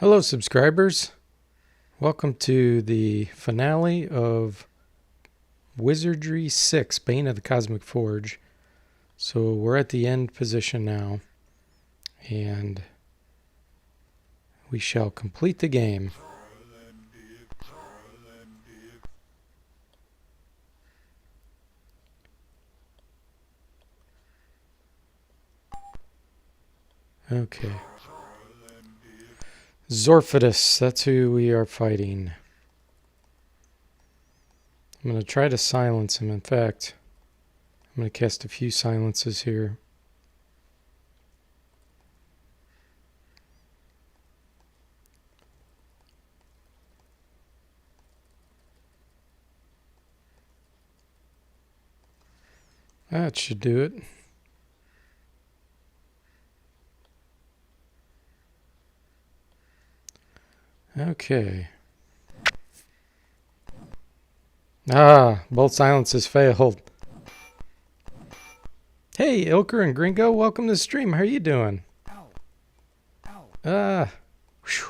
Hello, subscribers. Welcome to the finale of Wizardry 6, Bane of the Cosmic Forge. So we're at the end position now, and we shall complete the game. Okay. Zorfidus, that's who we are fighting. I'm going to try to silence him. In fact, I'm going to cast a few silences here. That should do it. Okay. Both silences failed. Hey, Ilker and Gringo, welcome to the stream. How are you doing? Whew.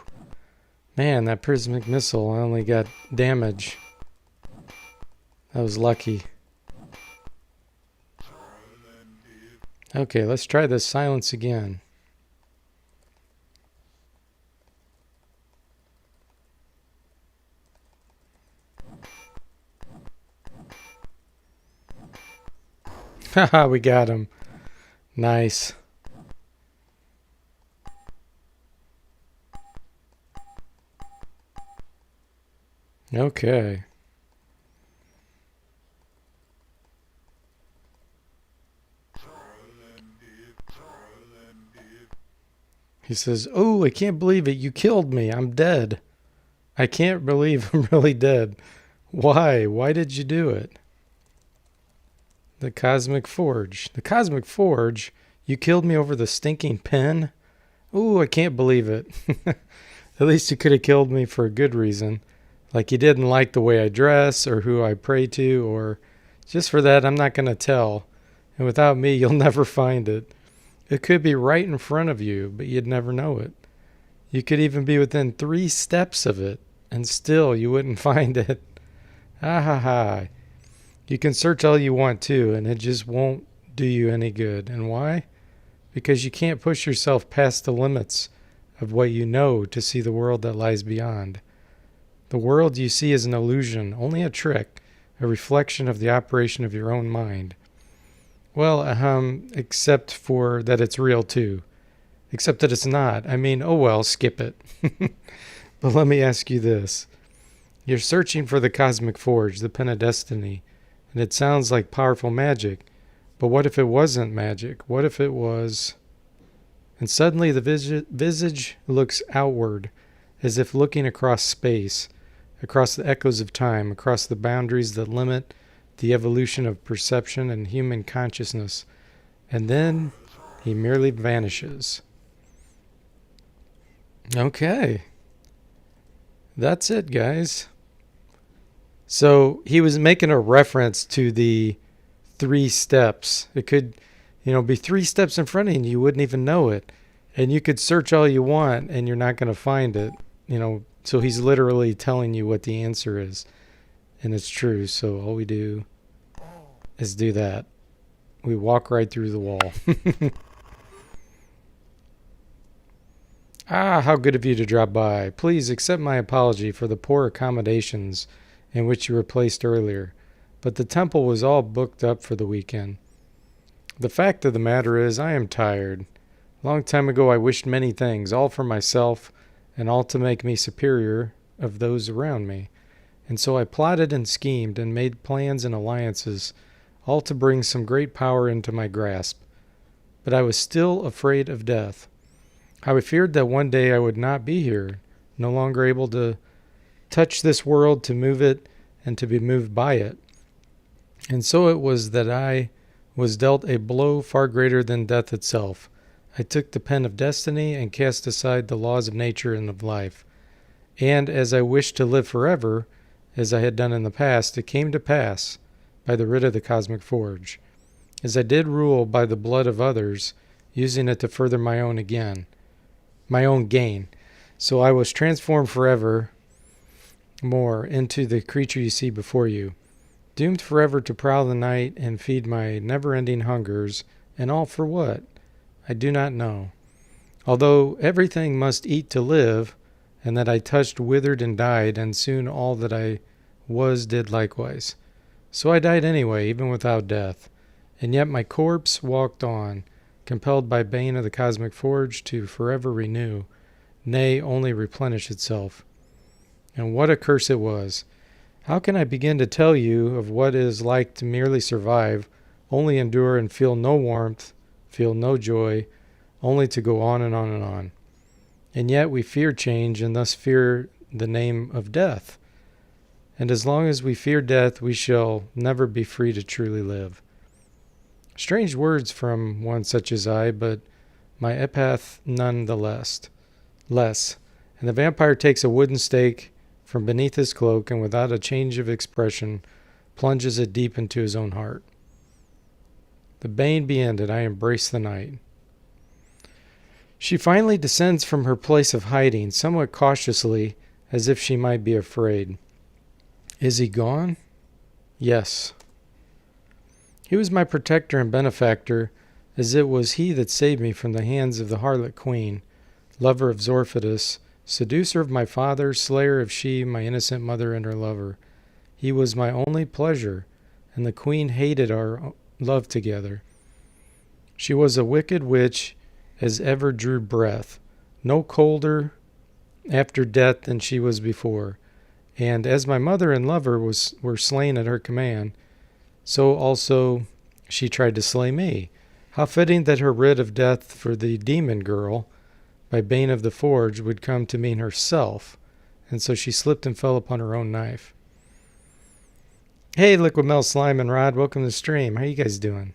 Man, that prismatic missile only got damage. That was lucky. Okay, let's try this silence again. Haha, we got him. Nice. Okay. He says, "Oh, I can't believe it. You killed me. I'm dead. I can't believe I'm really dead. Why? Why did you do it?" The Cosmic Forge. The Cosmic Forge? You killed me over the stinking pen? Ooh, I can't believe it. At least you could have killed me for a good reason. Like you didn't like the way I dress or who I pray to, or just for that I'm not going to tell. And without me, you'll never find it. It could be right in front of you, but you'd never know it. You could even be within 3 steps of it, and still you wouldn't find it. Ha ha ha. You can search all you want to, and it just won't do you any good. And why? Because you can't push yourself past the limits of what you know to see the world that lies beyond. The world you see is an illusion, only a trick, a reflection of the operation of your own mind. Well, except for that it's real too. Except that it's not. I mean, oh well, skip it. But let me ask you this. You're searching for the Cosmic Forge, the Pen of Destiny, and it sounds like powerful magic. But what if it wasn't magic? What if it was... And suddenly the visage looks outward, as if looking across space, across the echoes of time, across the boundaries that limit the evolution of perception and human consciousness. And then he merely vanishes. Okay. That's it, guys. So he was making a reference to the 3 steps. It could, be 3 steps in front of you and you wouldn't even know it. And you could search all you want and you're not going to find it. So he's literally telling you what the answer is. And it's true. So all we do is do that. We walk right through the wall. How good of you to drop by. Please accept my apology for the poor accommodations in which you were placed earlier, but the temple was all booked up for the weekend. The fact of the matter is, I am tired. A long time ago I wished many things, all for myself, and all to make me superior of those around me. And so I plotted and schemed and made plans and alliances, all to bring some great power into my grasp. But I was still afraid of death. How I feared that one day I would not be here, no longer able to touch this world, to move it, and to be moved by it. And so it was that I was dealt a blow far greater than death itself. I took the pen of destiny and cast aside the laws of nature and of life. And as I wished to live forever, as I had done in the past, it came to pass, by the writ of the Cosmic Forge, as I did rule by the blood of others, using it to further my own gain. So I was transformed forever more into the creature you see before you, doomed forever to prowl the night and feed my never-ending hungers, and all for what? I do not know. Although everything must eat to live, and that I touched withered and died, and soon all that I was did likewise. So I died anyway, even without death, and yet my corpse walked on, compelled by Bane of the Cosmic Forge to forever renew, nay, only replenish itself. And what a curse it was! How can I begin to tell you of what it is like to merely survive, only endure and feel no warmth, feel no joy, only to go on and on and on? And yet we fear change and thus fear the name of death. And as long as we fear death, we shall never be free to truly live. Strange words from one such as I, but my epitaph none the less. And the vampire takes a wooden stake from beneath his cloak, and without a change of expression, plunges it deep into his own heart. The bane be ended, I embrace the night. She finally descends from her place of hiding, somewhat cautiously, as if she might be afraid. Is he gone? Yes. He was my protector and benefactor, as it was he that saved me from the hands of the harlot queen, lover of Zorphitus, seducer of my father, slayer of she, my innocent mother and her lover. He was my only pleasure, and the queen hated our love together. She was a wicked witch as ever drew breath, no colder after death than she was before. And as my mother and lover were slain at her command, so also she tried to slay me. How fitting that her writ of death for the demon girl, by Bane of the Forge, would come to mean herself, and so she slipped and fell upon her own knife. Hey, Liquid Mel, Slime, and Rod, welcome to the stream. How you guys doing?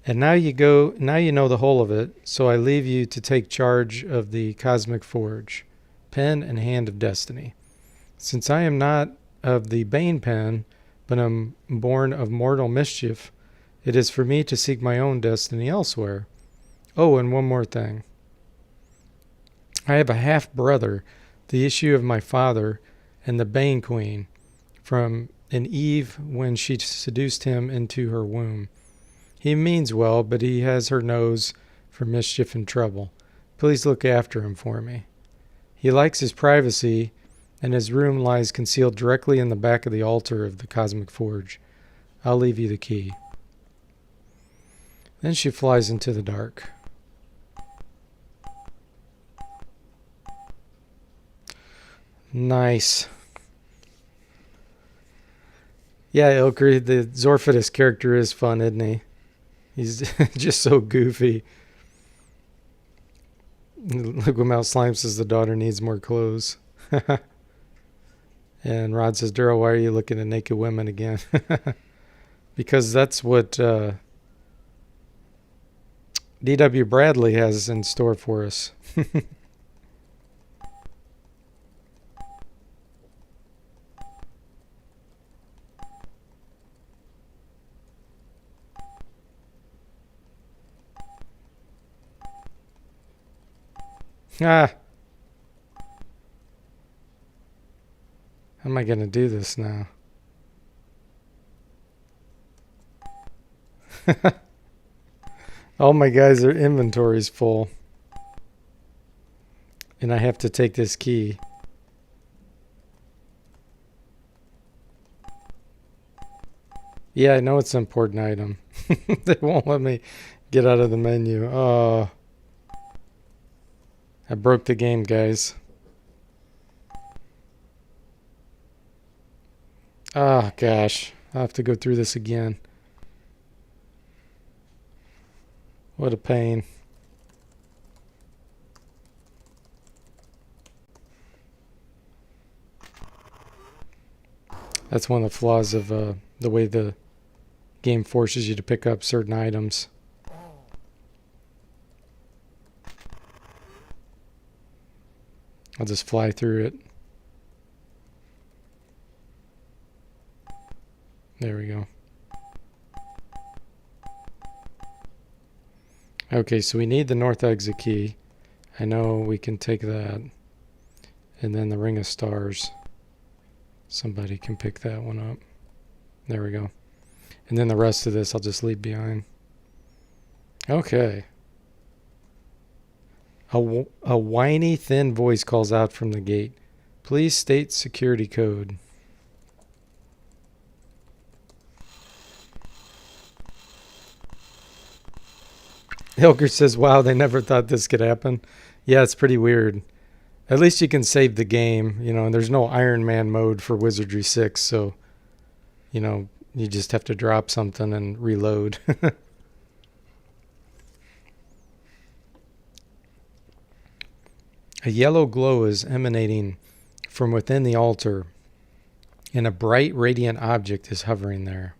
And now you know the whole of it, so I leave you to take charge of the Cosmic Forge, pen and hand of destiny. Since I am not of the Bane pen, but am born of mortal mischief, it is for me to seek my own destiny elsewhere. Oh, and one more thing. I have a half-brother, the issue of my father, and the Bane Queen, from an Eve when she seduced him into her womb. He means well, but he has her nose for mischief and trouble. Please look after him for me. He likes his privacy, and his room lies concealed directly in the back of the altar of the Cosmic Forge. I'll leave you the key. Then she flies into the dark. Nice. Yeah, Ilkri, the Zorphitus character is fun, isn't he? He's just so goofy. Liquid Mouse Slime says the daughter needs more clothes. And Rod says, Daryl, why are you looking at naked women again? Because that's what D.W. Bradley has in store for us. How am I going to do this now? All my guys' inventory's full. And I have to take this key. Yeah, I know it's an important item. They won't let me get out of the menu. Oh. I broke the game, guys. Oh, gosh. I'll have to go through this again. What a pain. That's one of the flaws of the way the game forces you to pick up certain items. I'll just fly through it. There we go. Okay, so we need the north exit key. I know we can take that. And then the Ring of Stars. Somebody can pick that one up. There we go. And then the rest of this I'll just leave behind. Okay. A whiny, thin voice calls out from the gate. Please state security code. Hilker says, wow, they never thought this could happen. Yeah, it's pretty weird. At least you can save the game, you know, and there's no Iron Man mode for Wizardry 6, so, you know, you just have to drop something and reload. A yellow glow is emanating from within the altar, and a bright, radiant object is hovering there.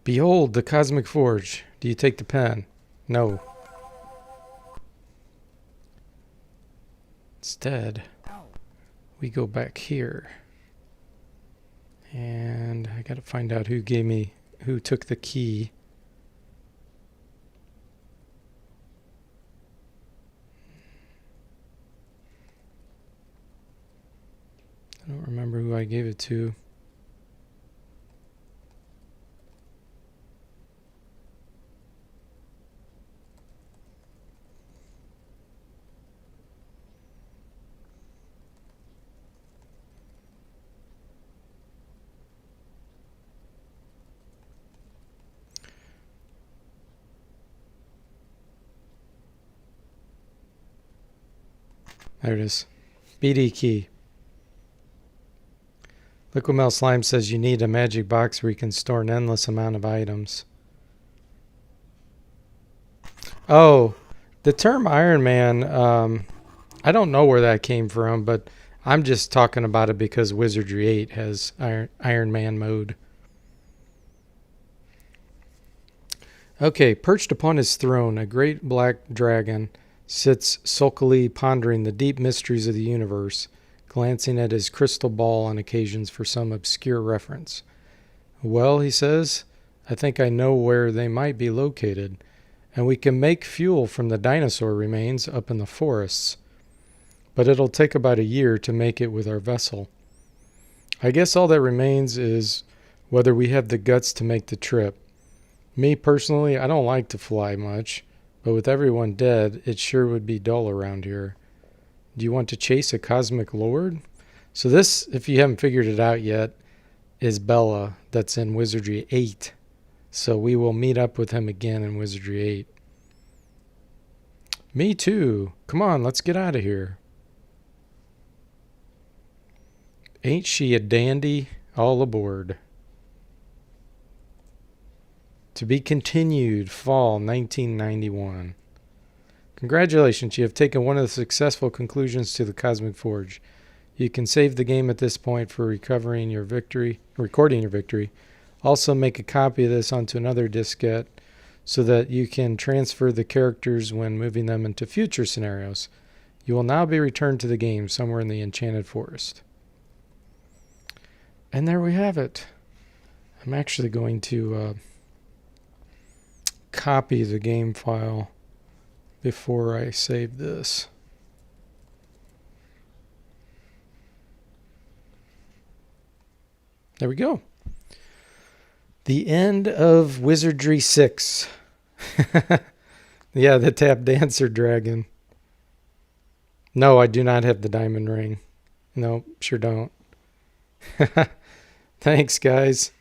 Behold the Cosmic Forge. Do you take the pen? No. Instead, we go back here. And I gotta find out who took the key. I don't remember who I gave it to. There it is. BD key. Liquimel Slime says you need a magic box where you can store an endless amount of items. Oh, the term Iron Man, I don't know where that came from, but I'm just talking about it because Wizardry 8 has Iron Man mode. Okay, perched upon his throne, a great black dragon sits sulkily pondering the deep mysteries of the universe, glancing at his crystal ball on occasions for some obscure reference. Well, he says, I think I know where they might be located, and we can make fuel from the dinosaur remains up in the forests. But it'll take about a year to make it with our vessel. I guess all that remains is whether we have the guts to make the trip. Me personally, I don't like to fly much, but with everyone dead, it sure would be dull around here. Do you want to chase a cosmic lord? So this, if you haven't figured it out yet, is Bella that's in Wizardry 8. So we will meet up with him again in Wizardry 8. Me too. Come on, let's get out of here. Ain't she a dandy? All aboard. To be continued, fall 1991. Congratulations, you have taken one of the successful conclusions to the Cosmic Forge. You can save the game at this point for recording your victory. Also make a copy of this onto another diskette so that you can transfer the characters when moving them into future scenarios. You will now be returned to the game somewhere in the Enchanted Forest. And there we have it. I'm actually going to copy the game file before I save this. There we go. The end of Wizardry 6. Yeah, the tap dancer dragon. No, I do not have the diamond ring. No, sure don't. Thanks, guys.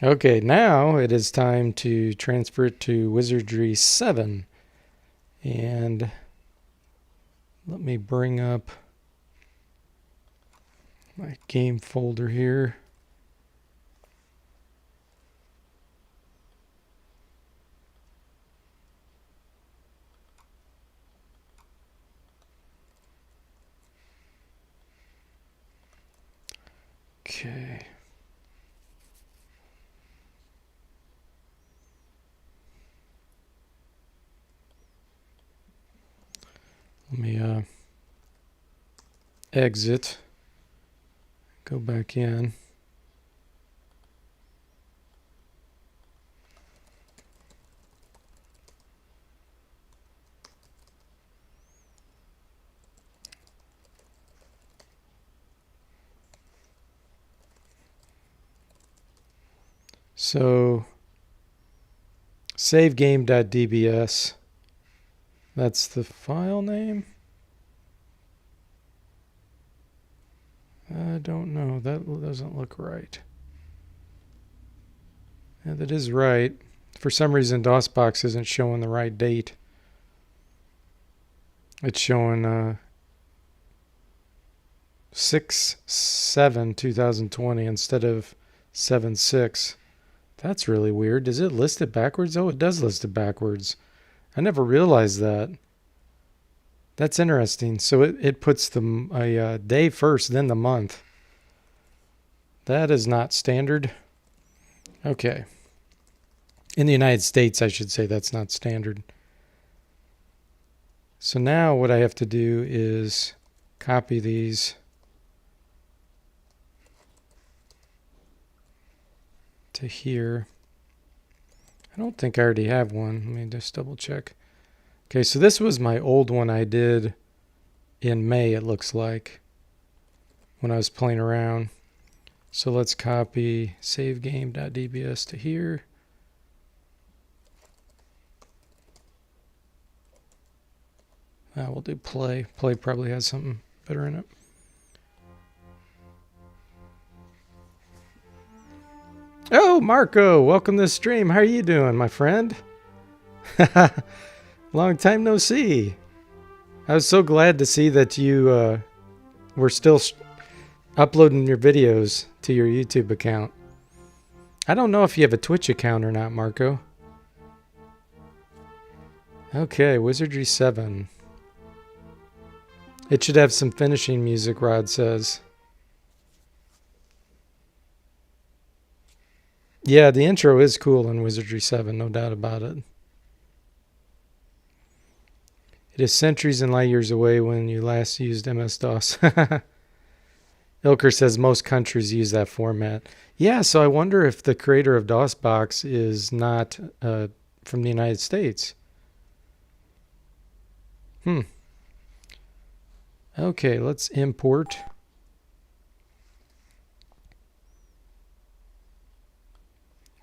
Okay, now it is time to transfer it to Wizardry 7. And let me bring up my game folder here. Okay. Let me exit, go back in. So savegame.dbs, that's the file name. I don't know. That doesn't look right. Yeah, that is right. For some reason, DOSBox isn't showing the right date. It's showing 6/7/2020 instead of 7/6. That's really weird. Does it list it backwards? Oh, it does list it backwards. I never realized that. That's interesting. So it puts a day first, then the month. That is not standard. Okay. In the United States, I should say that's not standard. So now what I have to do is copy these to here. I don't think I already have one. Let me just double check. Okay, so this was my old one I did in May, it looks like, when I was playing around. So let's copy savegame.dbs to here. We'll do play. Play probably has something better in it. Oh, Marco, welcome to the stream. How are you doing, my friend? Long time no see. I was so glad to see that you were still uploading your videos to your YouTube account. I don't know if you have a Twitch account or not, Marco. Okay, Wizardry 7. It should have some finishing music, Rod says. Yeah, the intro is cool in Wizardry 7, no doubt about it. It is centuries and light years away when you last used MS-DOS. Ilker says most countries use that format. Yeah, so I wonder if the creator of DOSBox is not from the United States. Okay, let's import.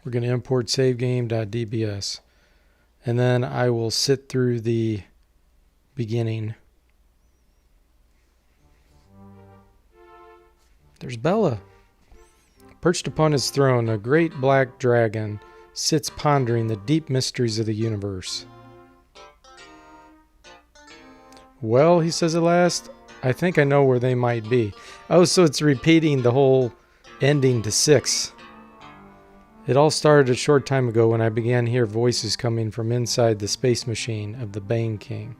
We're going to import savegame.dbs. And then I will sit through the beginning. There's Bella. Perched upon his throne, a great black dragon sits pondering the deep mysteries of the universe. Well, he says at last, I think I know where they might be. Oh, so it's repeating the whole ending to 6. It all started a short time ago when I began to hear voices coming from inside the space machine of the Bane King.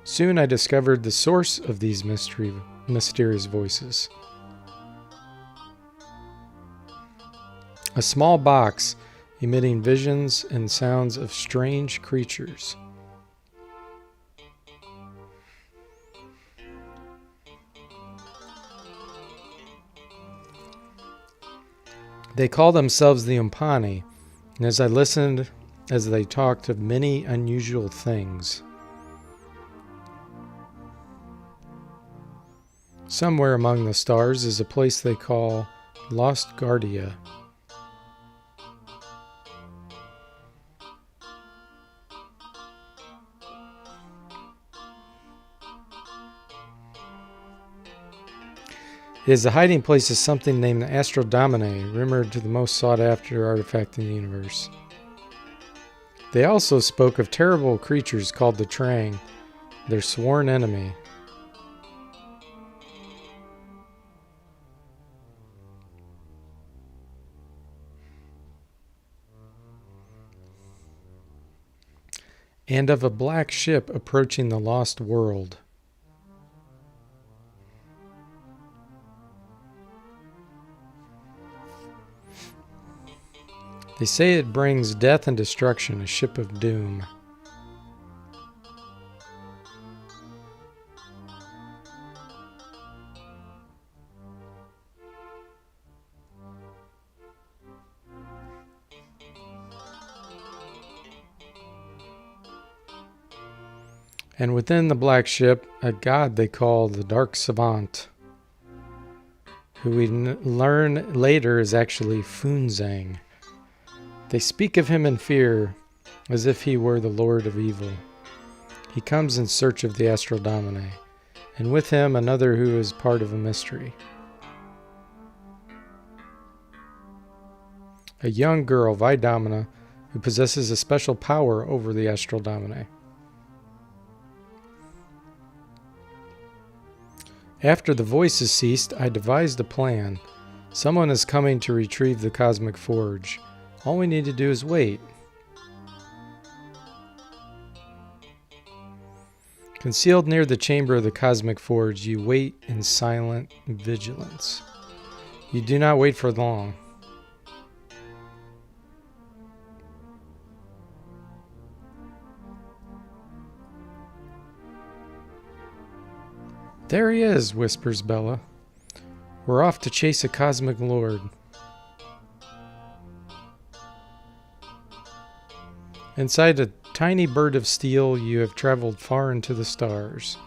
Soon I discovered the source of these mysterious voices. A small box emitting visions and sounds of strange creatures. They call themselves the Umpani, and as I listened, as they talked of many unusual things. Somewhere among the stars is a place they call Lost Guardia. It is the hiding place of something named the Astral Domine, rumored to the most sought-after artifact in the universe. They also spoke of terrible creatures called the Trang, their sworn enemy. And of a black ship approaching the lost world. They say it brings death and destruction, a ship of doom. And within the black ship, a god they call the Dark Savant. who we learn later is actually Funzang. They speak of him in fear, as if he were the Lord of Evil. He comes in search of the Astral Domine, and with him another who is part of a mystery. A young girl, Vidomina, who possesses a special power over the Astral Domine. After the voices ceased, I devised a plan. Someone is coming to retrieve the Cosmic Forge. All we need to do is wait. Concealed near the chamber of the Cosmic Forge, you wait in silent vigilance. You do not wait for long. There he is, whispers Bella. We're off to chase a cosmic lord. Inside a tiny bird of steel, you have traveled far into the stars.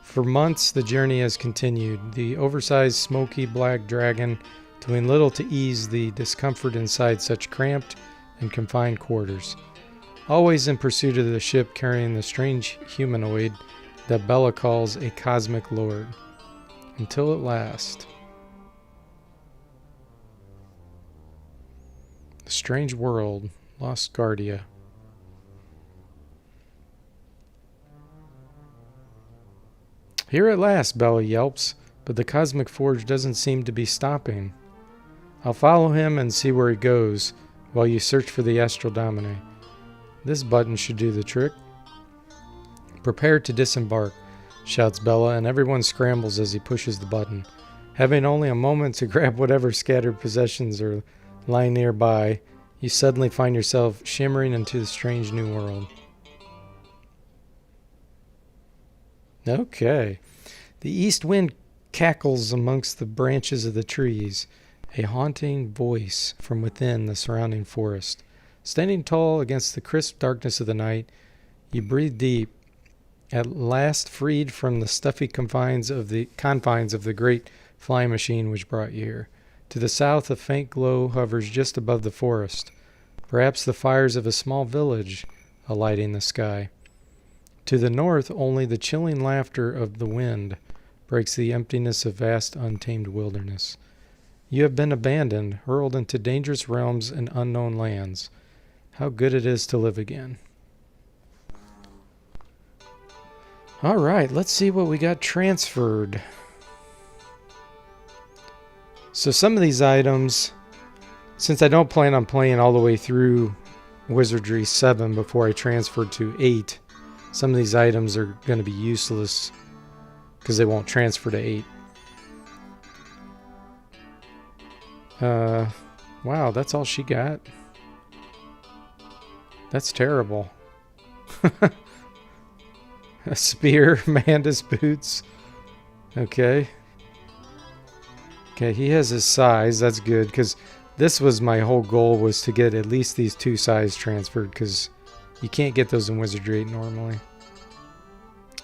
For months, the journey has continued, the oversized, smoky black dragon doing little to ease the discomfort inside such cramped and confined quarters. Always in pursuit of the ship carrying the strange humanoid that Bella calls a cosmic lord. Until at last. The strange world, Lost Guardia. Here at last, Bella yelps, but the Cosmic Forge doesn't seem to be stopping. I'll follow him and see where he goes while you search for the Astral Domine. This button should do the trick. Prepare to disembark, shouts Bella, and everyone scrambles as he pushes the button. Having only a moment to grab whatever scattered possessions are lying nearby, you suddenly find yourself shimmering into the strange new world. Okay. The east wind cackles amongst the branches of the trees, a haunting voice from within the surrounding forest. Standing tall against the crisp darkness of the night, you breathe deep, at last freed from the stuffy confines of the great flying machine which brought you here. To the south, a faint glow hovers just above the forest, perhaps the fires of a small village alighting the sky. To the north, only the chilling laughter of the wind breaks the emptiness of vast, untamed wilderness. You have been abandoned, hurled into dangerous realms and unknown lands. How good it is to live again. All right, let's see what we got transferred. So some of these items, since I don't plan on playing all the way through Wizardry 7 before I transfer to 8, some of these items are going to be useless because they won't transfer to 8. Wow, that's all she got. That's terrible. A spear, Mantis boots. Okay. Okay, he has his size. That's good, because this was my whole goal, was to get at least these 2 size transferred, because you can't get those in Wizardry 8 normally.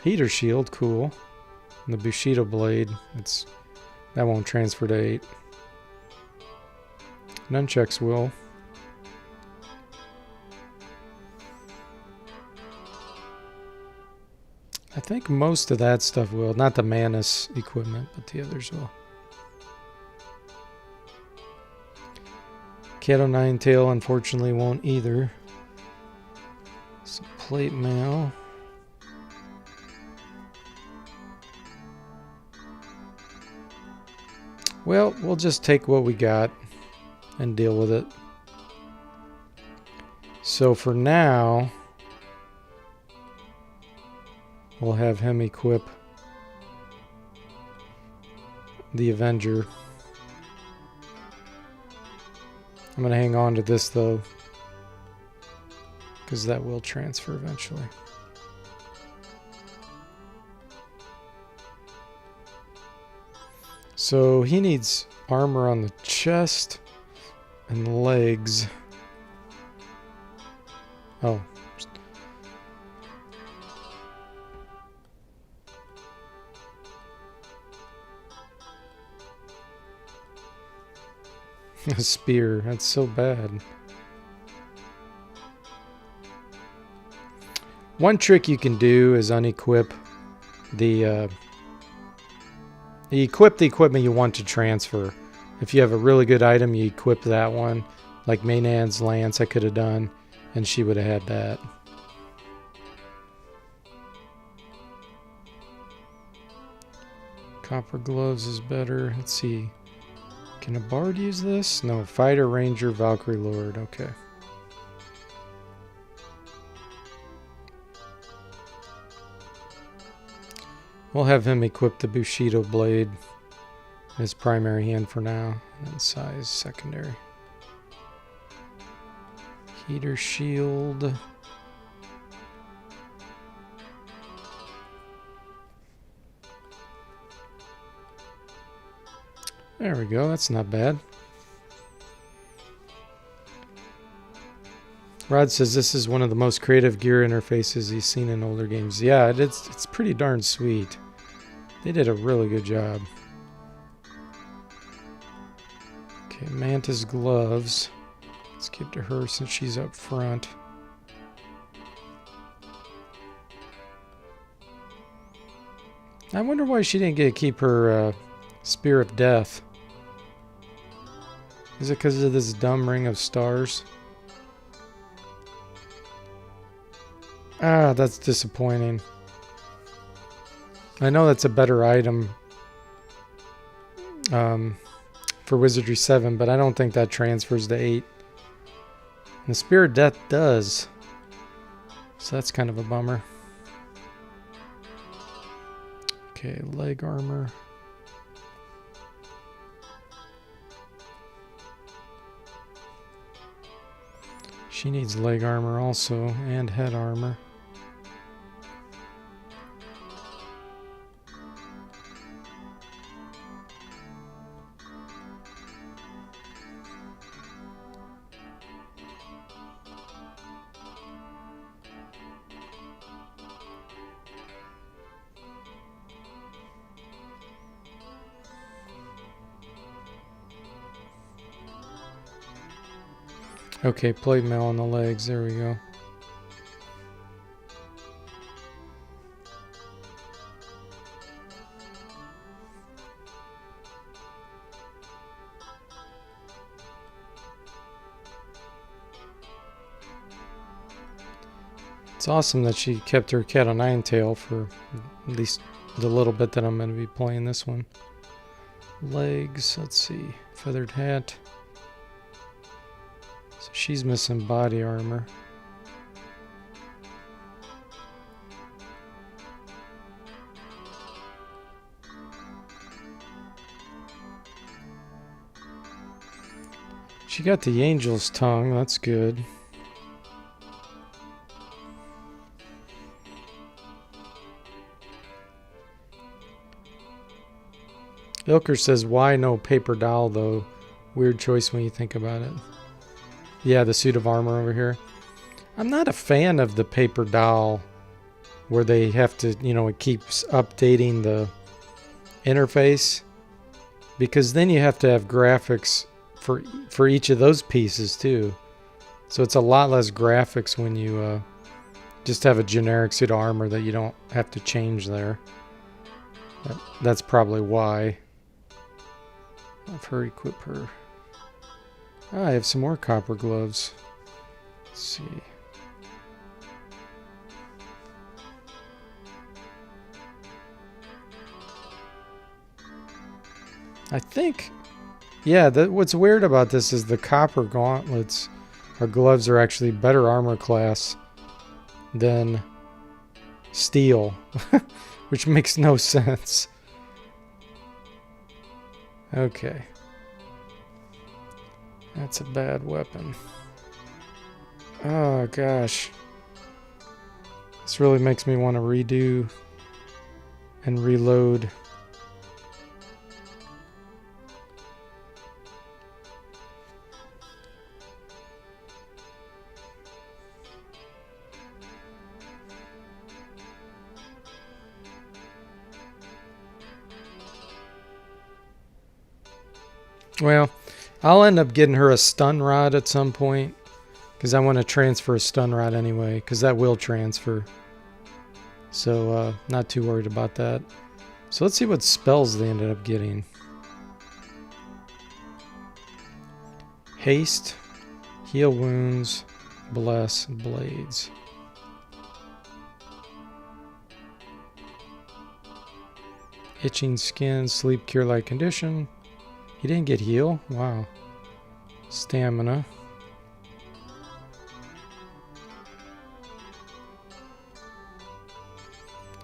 Heater shield, cool. And the Bushido blade, that won't transfer to 8. Nunchucks will. I think most of that stuff will. Not the Manus equipment, but the others will. Kato Ninetail unfortunately won't either. Some plate mail. Well, we'll just take what we got and deal with it. So for now, we'll have him equip the Avenger. I'm going to hang on to this though, because that will transfer eventually. So he needs armor on the chest and legs. Oh. A spear. That's so bad. One trick you can do is unequip the equip the equipment you want to transfer. If you have a really good item, you equip that one. Like Maynard's lance I could have done, and she would have had that. Copper gloves is better. Let's see. Can a bard use this? No. Fighter, ranger, Valkyrie lord. Okay. We'll have him equip the Bushido blade as primary hand for now, and size secondary. Heater shield. There we go, that's not bad. Rod says this is one of the most creative gear interfaces he's seen in older games. Yeah, it's pretty darn sweet. They did a really good job. Okay, Mantis gloves. Let's give to her since she's up front. I wonder why she didn't get to keep her Spear of Death. Is it because of this dumb ring of stars? Ah, that's disappointing. I know that's a better item for Wizardry 7, but I don't think that transfers to 8. And the Spear of Death does. So that's kind of a bummer. Okay, leg armor. She needs leg armor also, and head armor. Okay, plate mail on the legs. There we go. It's awesome that she kept her cat o' nine tail for at least the little bit that I'm going to be playing this one. Legs, let's see. Feathered hat. So she's missing body armor. She got the angel's tongue, that's good. Ilker says, why no paper doll though? Weird choice when you think about it. Yeah, the suit of armor over here. I'm not a fan of the paper doll where they have to, you know, it keeps updating the interface, because then you have to have graphics for each of those pieces too. So it's a lot less graphics when you just have a generic suit of armor that you don't have to change there. That's probably why. Have her equip her. Ah, I have some more copper gloves. Let's see. I think, yeah, what's weird about this is the copper gauntlets or gloves are actually better armor class than steel, which makes no sense. Okay. That's a bad weapon. Oh gosh. This really makes me want to redo and reload. Well, I'll end up getting her a stun rod at some point, because I want to transfer a stun rod anyway, because that will transfer. So, not too worried about that. So let's see what spells they ended up getting. Haste, heal wounds, bless, blades. Itching skin, sleep, cure light condition. He didn't get heal? Wow. Stamina.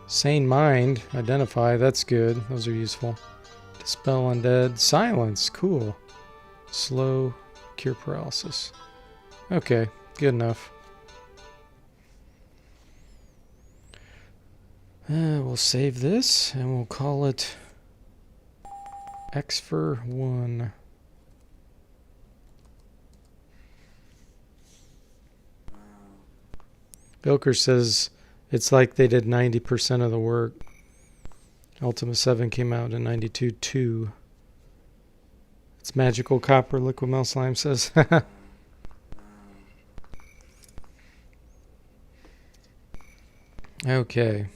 Sane mind, identify, that's good. Those are useful. Dispel undead, silence, cool. Slow, cure paralysis. Okay, good enough. We'll save this and we'll call it X for 1. Bilker says it's like they did 90% of the work. Ultima 7 came out in 92.2. It's magical copper, Liquid Mel Slime says. Okay.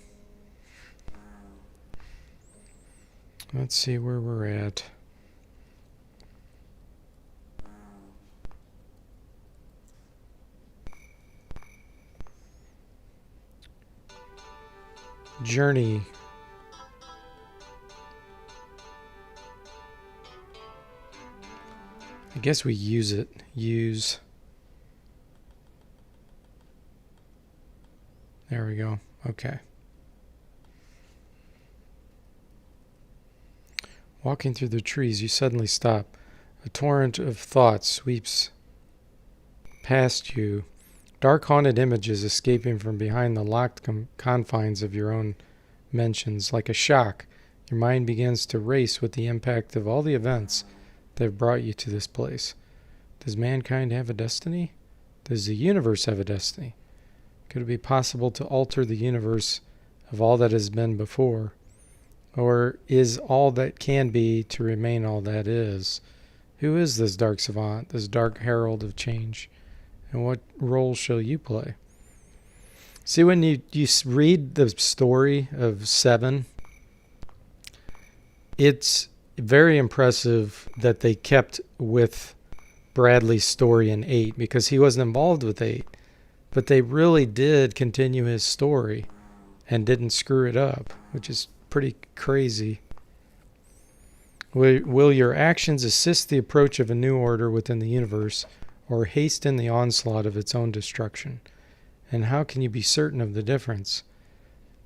Let's see where we're at. Journey. I guess we use it. Use. There we go. Okay. Walking through the trees, you suddenly stop. A torrent of thoughts sweeps past you. Dark haunted images escaping from behind the locked confines of your own mentions. Like a shock, your mind begins to race with the impact of all the events that have brought you to this place. Does mankind have a destiny? Does the universe have a destiny? Could it be possible to alter the universe of all that has been before? Or is all that can be to remain all that is? Who is this dark savant, this dark herald of change? And what role shall you play? See, when you read the story of 7, it's very impressive that they kept with Bradley's story in 8, because he wasn't involved with 8. But they really did continue his story and didn't screw it up, which is pretty crazy. Will your actions assist the approach of a new order within the universe, or hasten the onslaught of its own destruction? And how can you be certain of the difference?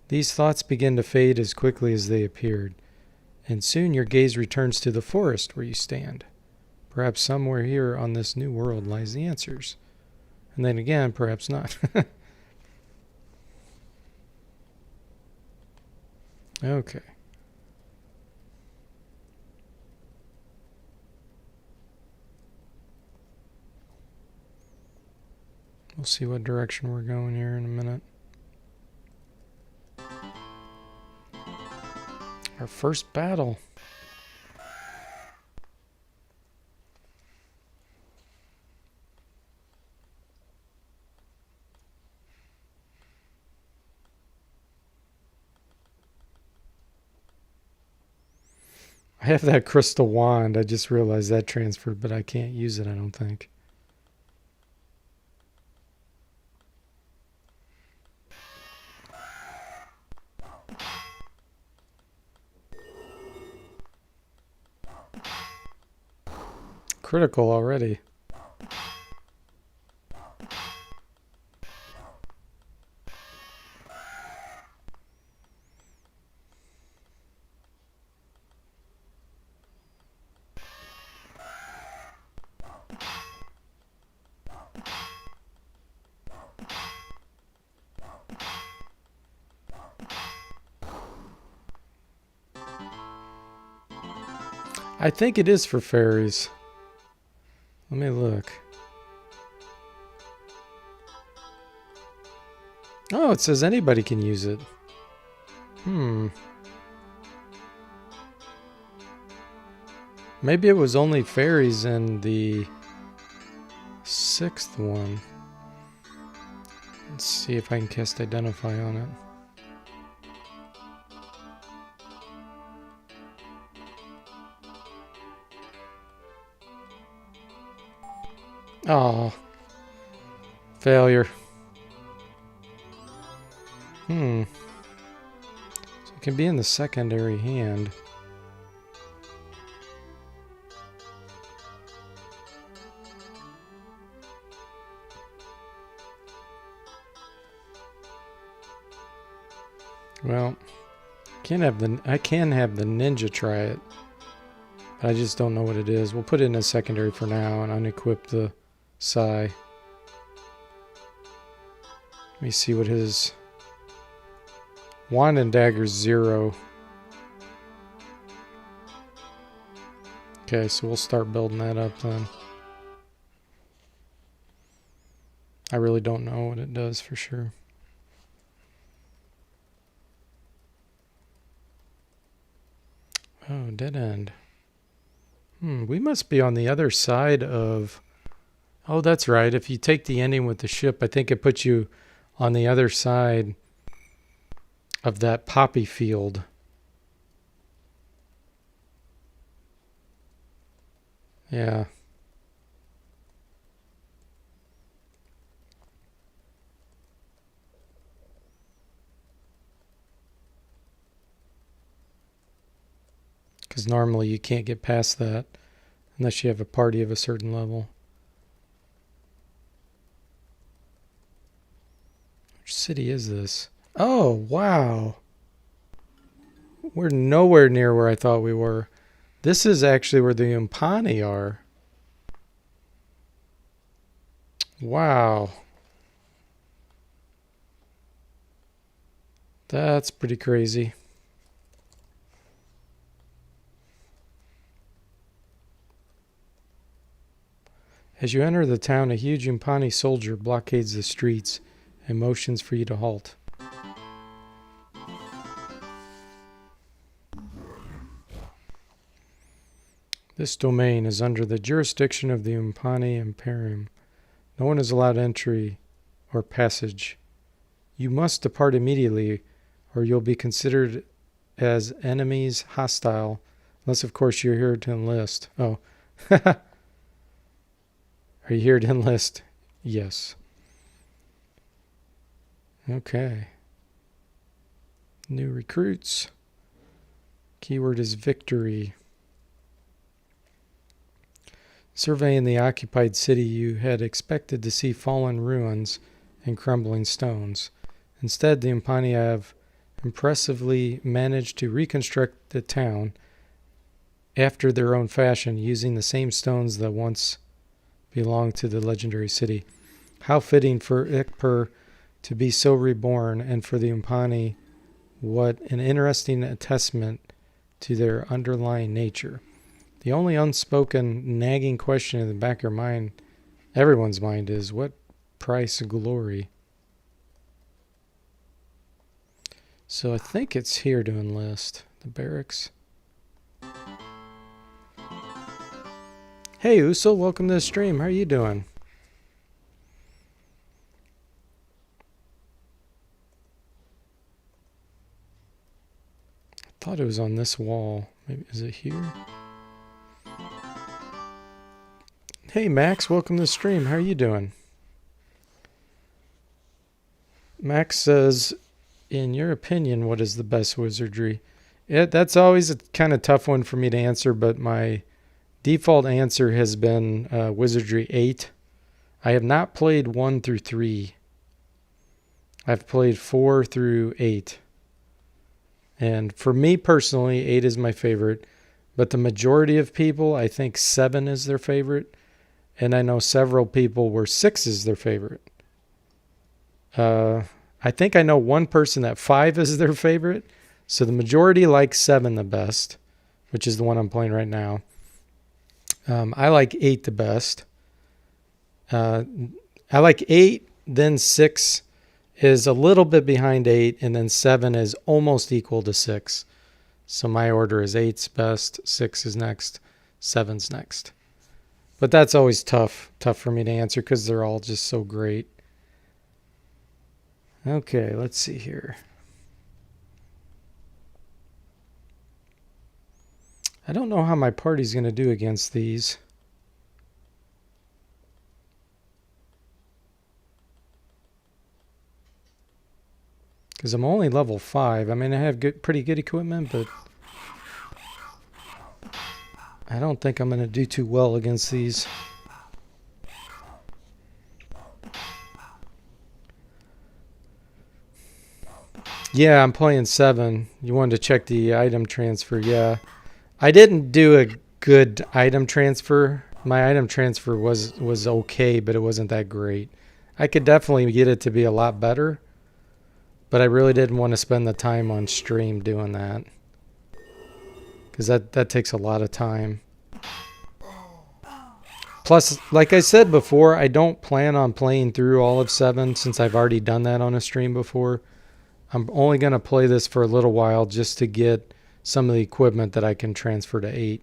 These thoughts begin to fade as quickly as they appeared, and soon your gaze returns to the forest where you stand. Perhaps somewhere here on this new world lies the answers. And then again, perhaps not. Okay. We'll see what direction we're going here in a minute. Our first battle. I have that crystal wand. I just realized that transferred, but I can't use it, I don't think. Critical already. I think it is for fairies. Let me look. Oh, it says anybody can use it. Maybe it was only fairies in the 6th one. Let's see if I can cast Identify on it. Oh, failure. So it can be in the secondary hand. Well, I can have the ninja try it, but I just don't know what it is. We'll put it in a secondary for now and unequip the Sai. Let me see what his Wand and Dagger's 0. Okay, so we'll start building that up then. I really don't know what it does for sure. Oh, dead end. We must be on the other side of... Oh, that's right. If you take the ending with the ship, I think it puts you on the other side of that poppy field. Yeah. Because normally you can't get past that unless you have a party of a certain level. Which city is this? Oh, wow. We're nowhere near where I thought we were. This is actually where the Umpani are. Wow. That's pretty crazy. As you enter the town, a huge Umpani soldier blockades the streets and motions for you to halt. This domain is under the jurisdiction of the Umpani Imperium. No one is allowed entry or passage. You must depart immediately, or you'll be considered as enemies hostile, unless, of course, you're here to enlist. Oh. Are you here to enlist? Yes. Okay. New recruits. Keyword is victory. Surveying the occupied city, you had expected to see fallen ruins and crumbling stones. Instead, the Umpani have impressively managed to reconstruct the town after their own fashion, using the same stones that once belonged to the legendary city. How fitting for Ikpur to be so reborn, and for the Umpani, what an interesting testament to their underlying nature. The only unspoken, nagging question in the back of your mind, everyone's mind, is what price glory? So I think it's here to enlist. The barracks. Hey Usul, welcome to the stream. How are you doing? I thought it was on this wall. Maybe is it here? Hey Max, welcome to the stream. How are you doing? Max says, in your opinion, what is the best wizardry? That's always a kind of tough one for me to answer, but my default answer has been Wizardry 8. I have not played 1 through 3. I've played 4 through 8. And for me personally, 8 is my favorite. But the majority of people, I think 7 is their favorite. And I know several people where 6 is their favorite. I think I know one person that 5 is their favorite. So the majority like 7 the best, which is the one I'm playing right now. I like 8 the best. I like 8, then 6 is a little bit behind 8, and then 7 is almost equal to 6. So my order is 8's best, 6 is next, 7's next. But that's always tough for me to answer because they're all just so great. Okay, let's see here. I don't know how my party's going to do against these. Because I'm only level 5. I mean, I have pretty good equipment, but I don't think I'm going to do too well against these. Yeah, I'm playing 7. You wanted to check the item transfer. Yeah. I didn't do a good item transfer. My item transfer was okay, but it wasn't that great. I could definitely get it to be a lot better, but I really didn't want to spend the time on stream doing that. Because that takes a lot of time. Plus, like I said before, I don't plan on playing through all of 7 since I've already done that on a stream before. I'm only going to play this for a little while just to get some of the equipment that I can transfer to 8.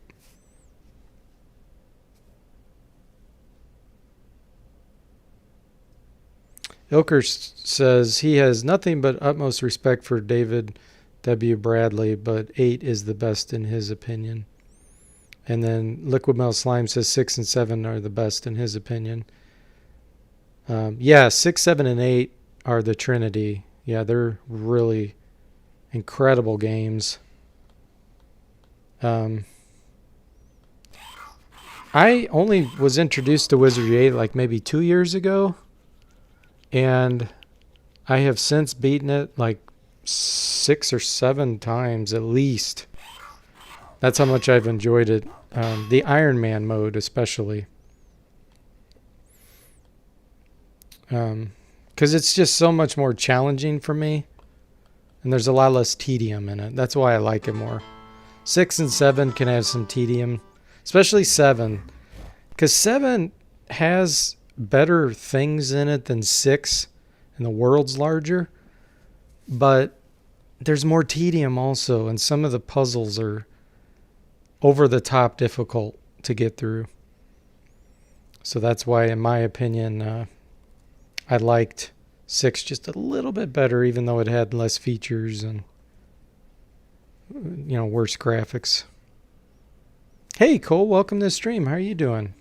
Ilker says he has nothing but utmost respect for David W. Bradley, but 8 is the best in his opinion. And then Liquid Metal Slime says 6 and 7 are the best in his opinion. Yeah, 6, 7, and 8 are the Trinity. Yeah, they're really incredible games. I only was introduced to Wizardry 8 like maybe 2 years ago. And I have since beaten it like 6 or 7 times at least. That's how much I've enjoyed it. The Iron Man mode especially. Because it's just so much more challenging for me. And there's a lot less tedium in it. That's why I like it more. 6 and 7 can have some tedium. Especially 7. Because 7 has better things in it than 6. And the world's larger. But there's more tedium also. And some of the puzzles are over the top difficult to get through. So that's why, in my opinion, I liked 6 just a little bit better, even though it had less features and, you know, worse graphics. Hey, Cole, welcome to the stream. How are you doing?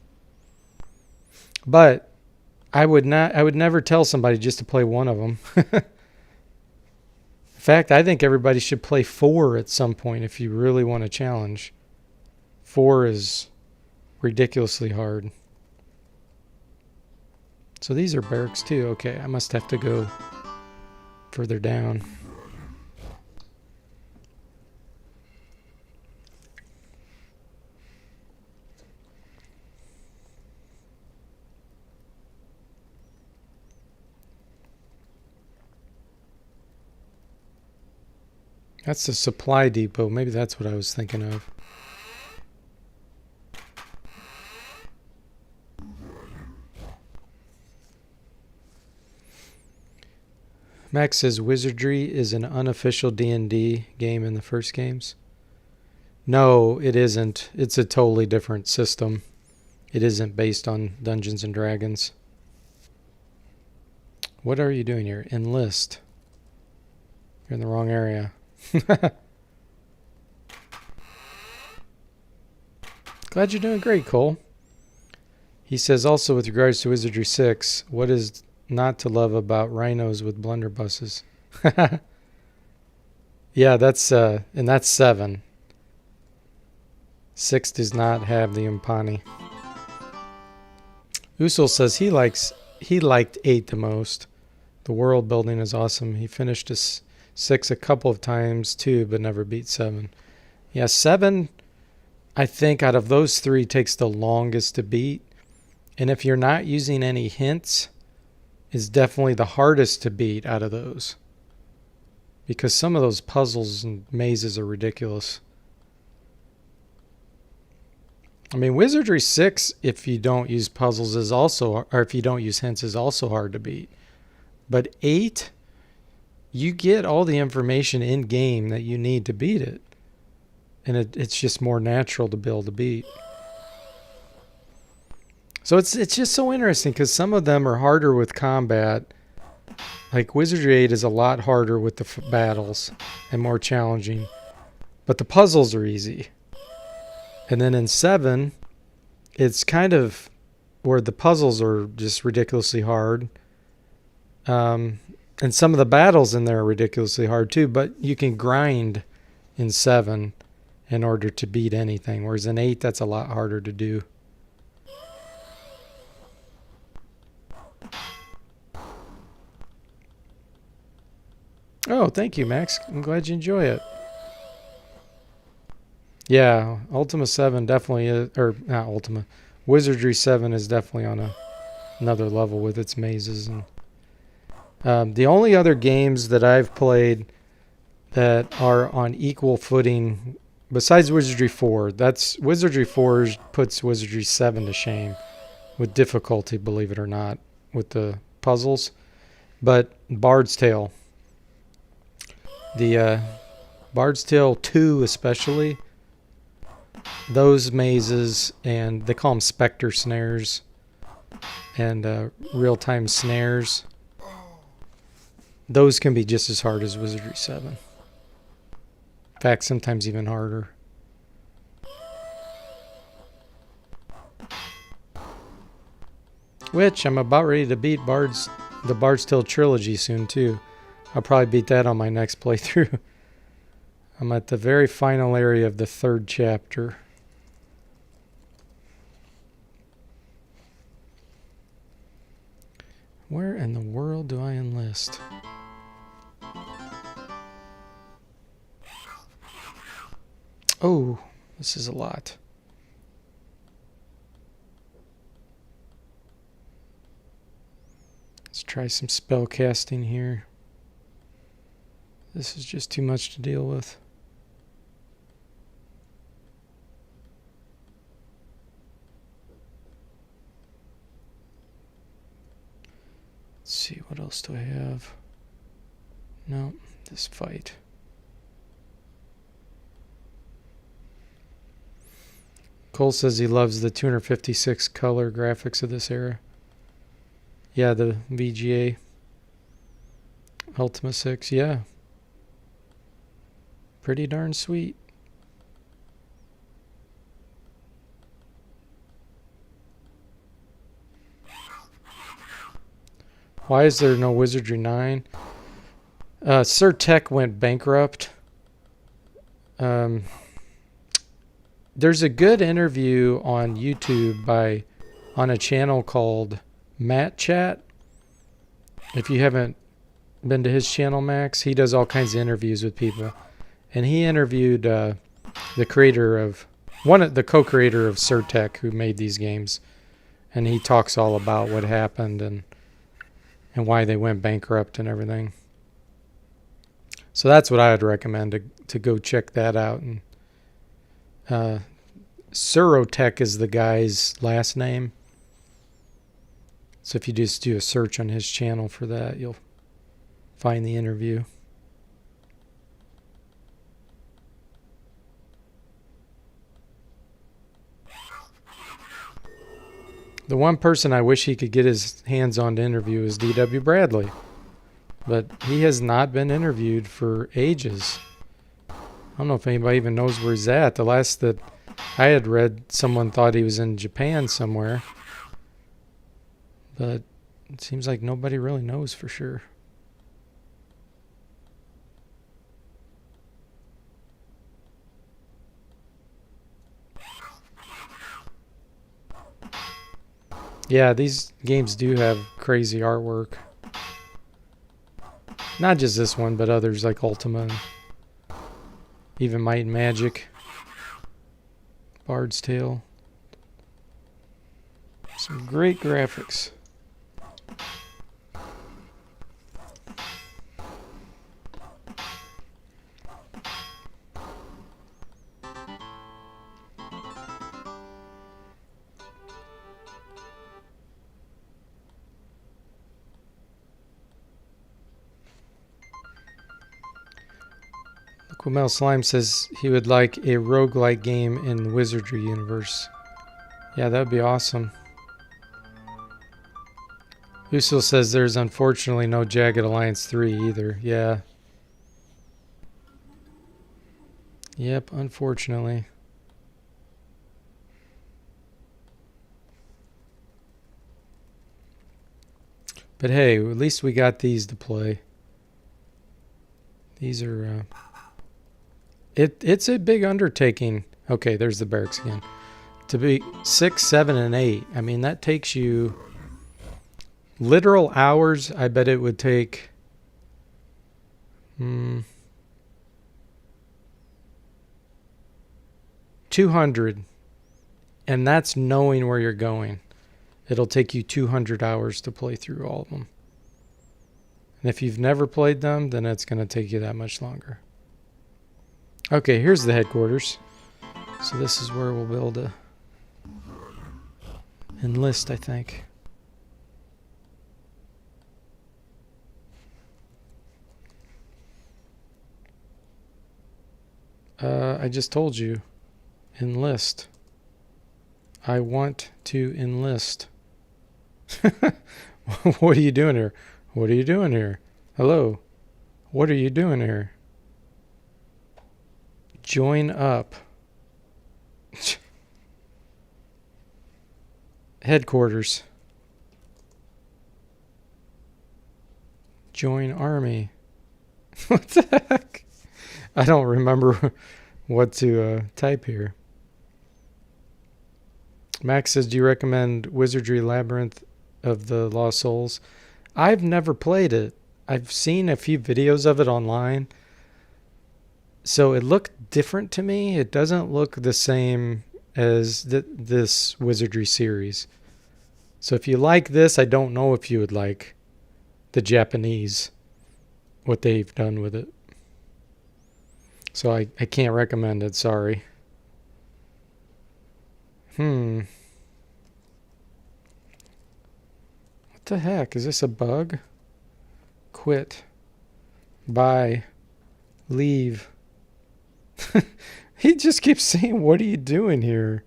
But I would never tell somebody just to play one of them. In fact, I think everybody should play 4 at some point if you really want a challenge. 4 is ridiculously hard. So these are barracks too. Okay, I must have to go further down. That's the supply depot. Maybe that's what I was thinking of. Max says Wizardry is an unofficial D&D game in the first games. No, it isn't. It's a totally different system. It isn't based on Dungeons and Dragons. What are you doing here? Enlist. You're in the wrong area. Glad you're doing great, Cole. He says also with regards to Wizardry 6, what is not to love about rhinos with blunderbusses? Yeah, that's and that's 7. 6 does not have the Impani. Usul says he liked 8 the most. The world building is awesome. He finished a 6 a couple of times too, but never beat 7. Yeah, 7, I think out of those 3 takes the longest to beat. And if you're not using any hints, is definitely the hardest to beat out of those. Because some of those puzzles and mazes are ridiculous. I mean, Wizardry 6, if you don't use puzzles, is also, or if you don't use hints, is also hard to beat. But 8, you get all the information in game that you need to beat it. And it's just more natural to be able to beat. So it's just so interesting because some of them are harder with combat. Like Wizardry 8 is a lot harder with the battles and more challenging. But the puzzles are easy. And then in 7, it's kind of where the puzzles are just ridiculously hard. And some of the battles in there are ridiculously hard too. But you can grind in 7 in order to beat anything. Whereas in 8, that's a lot harder to do. Oh, thank you, Max. I'm glad you enjoy it. Yeah, Ultima 7 definitely is, or not Ultima. Wizardry 7 is definitely on another level with its mazes. And the only other games that I've played that are on equal footing, besides Wizardry 4, that's Wizardry 4 puts Wizardry 7 to shame with difficulty, believe it or not, with the puzzles. But Bard's Tale. The Bard's Tale 2 especially, those mazes, and they call them Spectre snares and real-time snares, those can be just as hard as Wizardry 7. In fact, sometimes even harder. Which I'm about ready to beat the Bard's Tale trilogy soon too. I'll probably beat that on my next playthrough. I'm at the very final area of the 3rd chapter. Where in the world do I enlist? Oh, this is a lot. Let's try some spell casting here. This is just too much to deal with. Let's see, what else do I have? No, this fight. Cole says he loves the 256 color graphics of this era. Yeah, the VGA Ultima 6, yeah. Pretty darn sweet. Why is there no Wizardry 9? Sir Tech went bankrupt. There's a good interview on YouTube on a channel called Matt Chat. If you haven't been to his channel, Max, he does all kinds of interviews with people. And he interviewed the co-creator of Sir Tech, who made these games, and he talks all about what happened and why they went bankrupt and everything. So that's what I would recommend to go check that out. And Surotech is the guy's last name. So if you just do a search on his channel for that, you'll find the interview. The one person I wish he could get his hands on to interview is D.W. Bradley. But he has not been interviewed for ages. I don't know if anybody even knows where he's at. The last that I had read, someone thought he was in Japan somewhere. But it seems like nobody really knows for sure. Yeah, these games do have crazy artwork. Not just this one, but others like Ultima, and even Might and Magic, Bard's Tale. Some great graphics. Quimel Slime says he would like a roguelike game in the Wizardry universe. Yeah, that would be awesome. Uso says there's unfortunately no Jagged Alliance 3 either. Yeah. Yep, unfortunately. But hey, at least we got these to play. These are... It's a big undertaking. Okay, there's the barracks again. To be 6, 7, and 8. I mean, that takes you... literal hours, I bet it would take... 200. And that's knowing where you're going. It'll take you 200 hours to play through all of them. And if you've never played them, then it's going to take you that much longer. Okay, here's the headquarters. So this is where we'll be able to enlist, I think. I just told you. Enlist. I want to enlist. What are you doing here? What are you doing here? Hello? What are you doing here? Join up. Headquarters. Join army. What the heck? I don't remember what to type here. Max says, do you recommend Wizardry Labyrinth of the Lost Souls? I've never played it. I've seen a few videos of it online. So it looked different to me. It doesn't look the same as this Wizardry series. So if you like this, I don't know if you would like the Japanese, what they've done with it. So I can't recommend it, sorry. What the heck? Is this a bug? Quit. Bye. Leave. He just keeps saying, what are you doing here?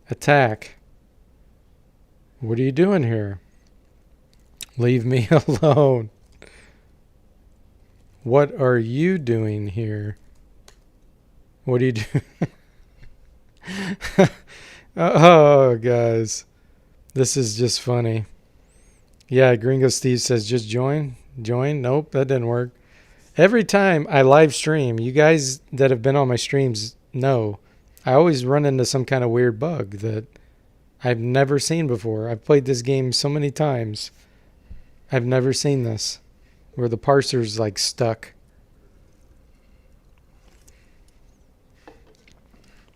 Attack. What are you doing here? Leave me alone. What are you doing here? What are you doing? Oh, guys. This is just funny. Yeah, Gringo Steve says, just join. Join? Nope, that didn't work. Every time I live stream, you guys that have been on my streams know, I always run into some kind of weird bug that I've never seen before. I've played this game so many times. I've never seen this, where the parser's like stuck.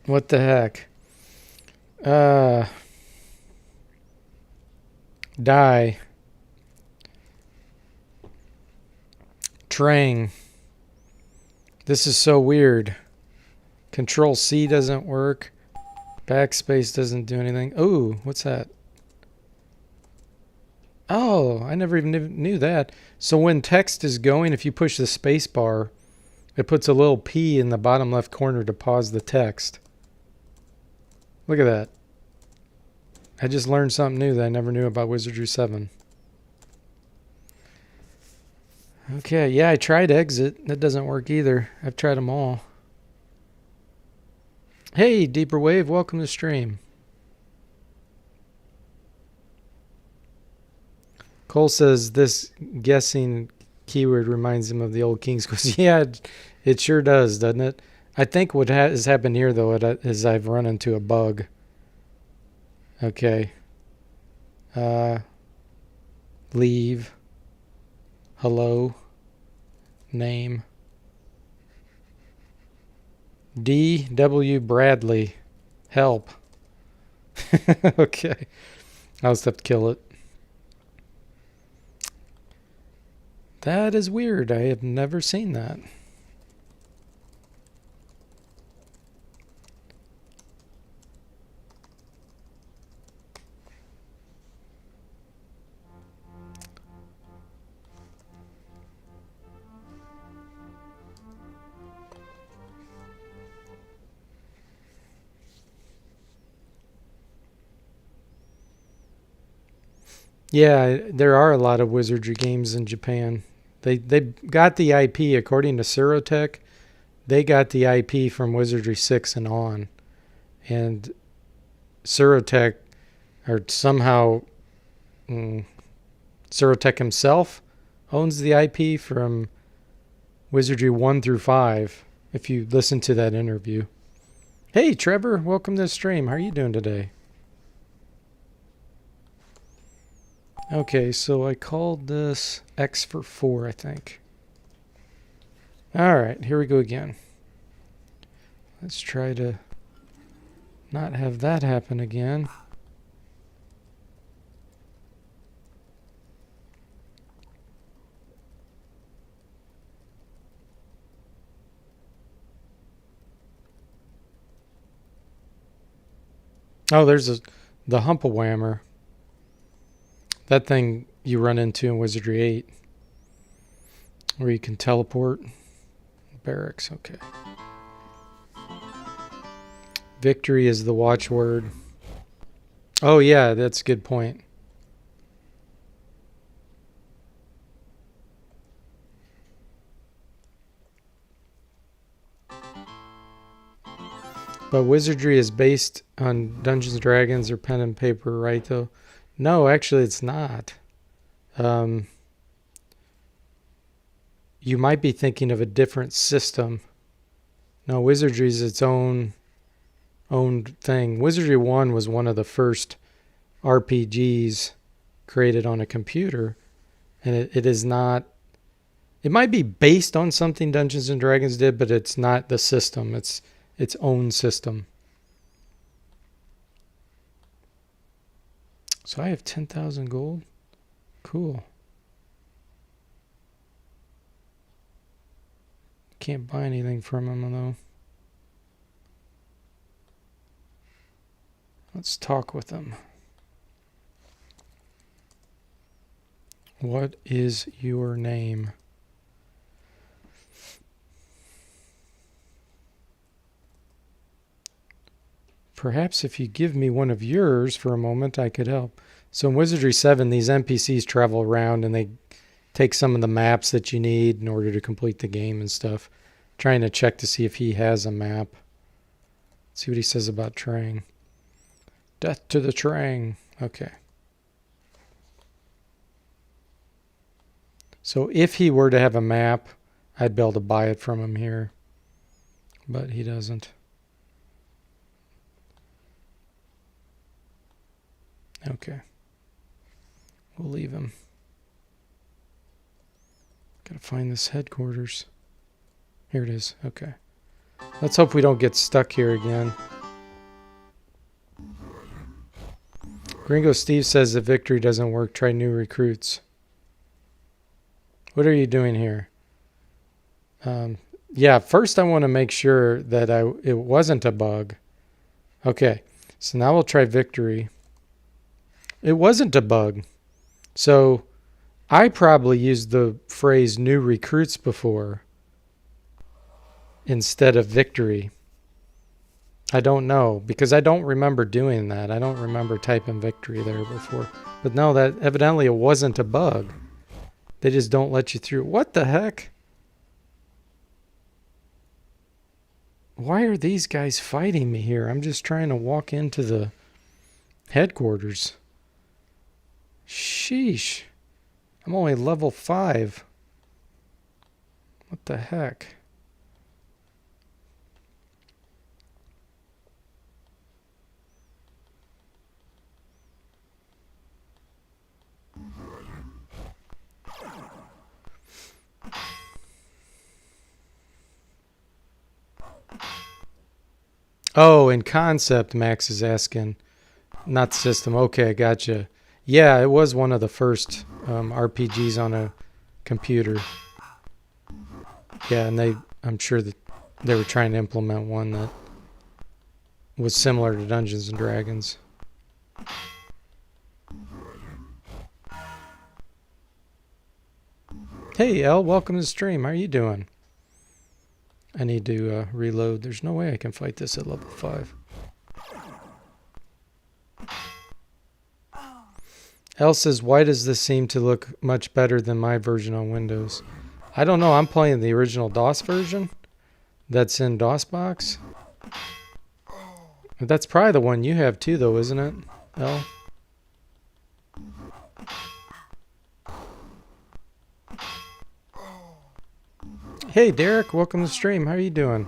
What the heck? Die. Trang. This is so weird. Control C doesn't work. Backspace doesn't do anything. Ooh, what's that? Oh, I never even knew that. So when text is going, if you push the space bar, it puts a little P in the bottom left corner to pause the text. Look at that. I just learned something new that I never knew about Wizardry 7. Okay, yeah, I tried exit. That doesn't work either. I've tried them all. Hey, Deeper Wave, welcome to stream. Cole says this guessing keyword reminds him of the old King's Quest. Yeah, it sure does, doesn't it? I think what has happened here, though, is I've run into a bug. Okay. Leave. Hello. Name. D.W. Bradley. Help. Okay. I'll just have to kill it. That is weird. I have never seen that. Yeah, there are a lot of Wizardry games in Japan. They got the IP, according to Surotech, they got the IP from Wizardry 6 and on. And Surotech, or somehow Surotech himself owns the IP from Wizardry 1 through 5, if you listen to that interview. Hey, Trevor, welcome to the stream. How are you doing today? Okay, so I called this X for 4, I think. All right, here we go again. Let's try to not have that happen again. Oh, there's the Humpawhammer. That thing you run into in Wizardry 8. Where you can teleport. Barracks, okay. Victory is the watchword. Oh yeah, that's a good point. But Wizardry is based on Dungeons & Dragons or pen and paper, right, though? No, actually, it's not. You might be thinking of a different system. No, Wizardry is its own thing. Wizardry 1 was one of the first RPGs created on a computer, and it is not... It might be based on something Dungeons & Dragons did, but it's not the system. It's its own system. So I have 10,000 gold. Cool. Can't buy anything from him, though. Let's talk with him. What is your name? Perhaps if you give me one of yours for a moment, I could help. So in Wizardry 7, these NPCs travel around and they take some of the maps that you need in order to complete the game and stuff. Trying to check to see if he has a map. Let's see what he says about Trang. Death to the Trang. Okay. So if he were to have a map, I'd be able to buy it from him here. But he doesn't. Okay. We'll leave him. Gotta find this headquarters. Here it is. Okay. Let's hope we don't get stuck here again. Gringo Steve says if victory doesn't work, try new recruits. What are you doing here? Yeah, first I want to make sure that it wasn't a bug. Okay, so now we'll try victory. It wasn't a bug. So I probably used the phrase new recruits before instead of victory. I don't know, because I don't remember doing that. I don't remember typing victory there before. But no, that evidently it wasn't a bug. They just don't let you through. What the heck? Why are these guys fighting me here? I'm just trying to walk into the headquarters. Sheesh. I'm only level 5. What the heck? Oh, in concept, Max is asking. Not system. Okay, gotcha. Yeah, it was one of the first RPGs on a computer. Yeah, and I'm sure that they were trying to implement one that was similar to Dungeons and Dragons. Hey, El, welcome to the stream. How are you doing? I need to reload. There's no way I can fight this at level 5. Elle says, why does this seem to look much better than my version on Windows? I don't know. I'm playing the original DOS version that's in DOSBox. That's probably the one you have too, though, isn't it, Elle? Hey, Derek. Welcome to the stream. How are you doing?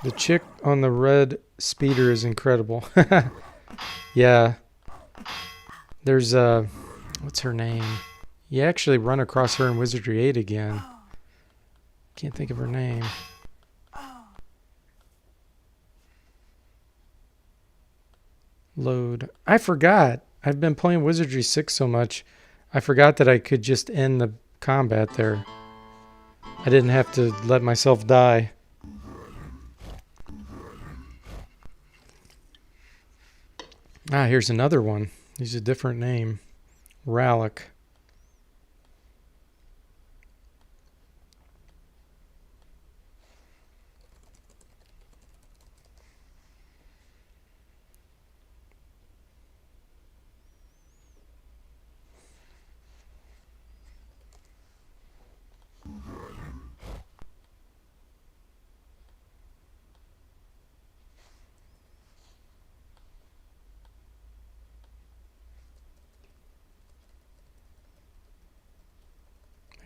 The chick on the red speeder is incredible. Yeah. There's what's her name? You actually run across her in Wizardry 8 again. Can't think of her name. Load. I forgot. I've been playing Wizardry 6 so much. I forgot that I could just end the combat there. I didn't have to let myself die. Ah, here's another one. He's a different name. Rallick.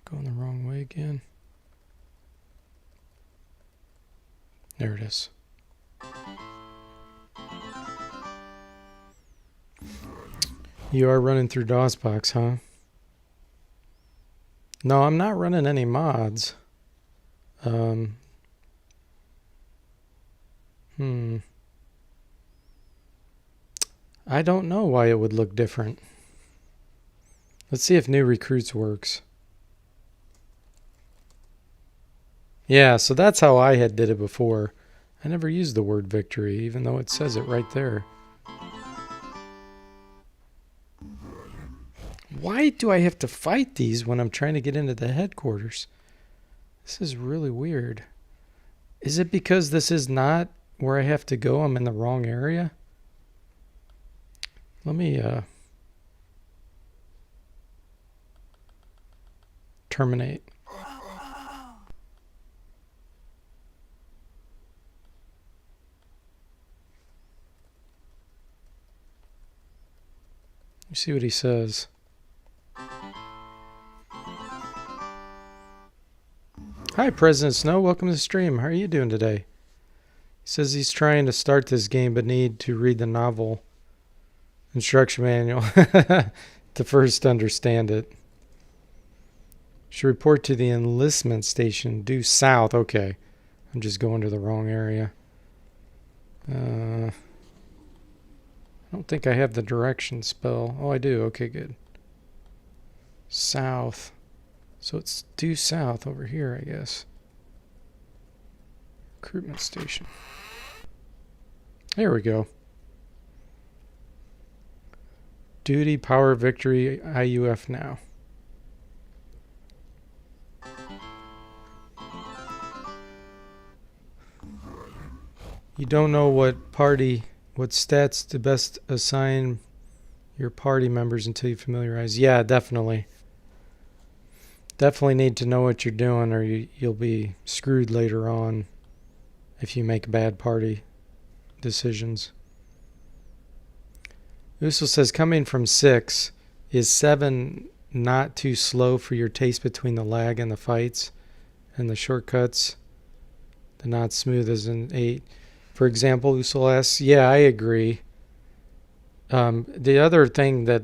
Going the wrong way again. There it is. You are running through DOSBox, huh? No, I'm not running any mods. I don't know why it would look different. Let's see if new recruits works. Yeah, so that's how I had did it before. I never used the word victory, even though it says it right there. Why do I have to fight these when I'm trying to get into the headquarters? This is really weird. Is it because this is not where I have to go? I'm in the wrong area? Let me terminate. You see what he says. Hi, President Snow. Welcome to the stream. How are you doing today? He says he's trying to start this game but need to read the novel instruction manual to first understand it. Should report to the enlistment station due south. Okay. I'm just going to the wrong area. I don't think I have the direction spell. Oh, I do. Okay, good. South. So it's due south over here, I guess. Recruitment station. There we go. Duty, power, victory, IUF now. You don't know what stats to best assign your party members until you familiarize. Yeah, definitely. Definitely need to know what you're doing or you'll be screwed later on if you make bad party decisions. Uso says, coming from 6, is 7 not too slow for your taste between the lag and the fights and the shortcuts? The not smooth as in 8. For example, Uso asks, yeah, I agree. The other thing that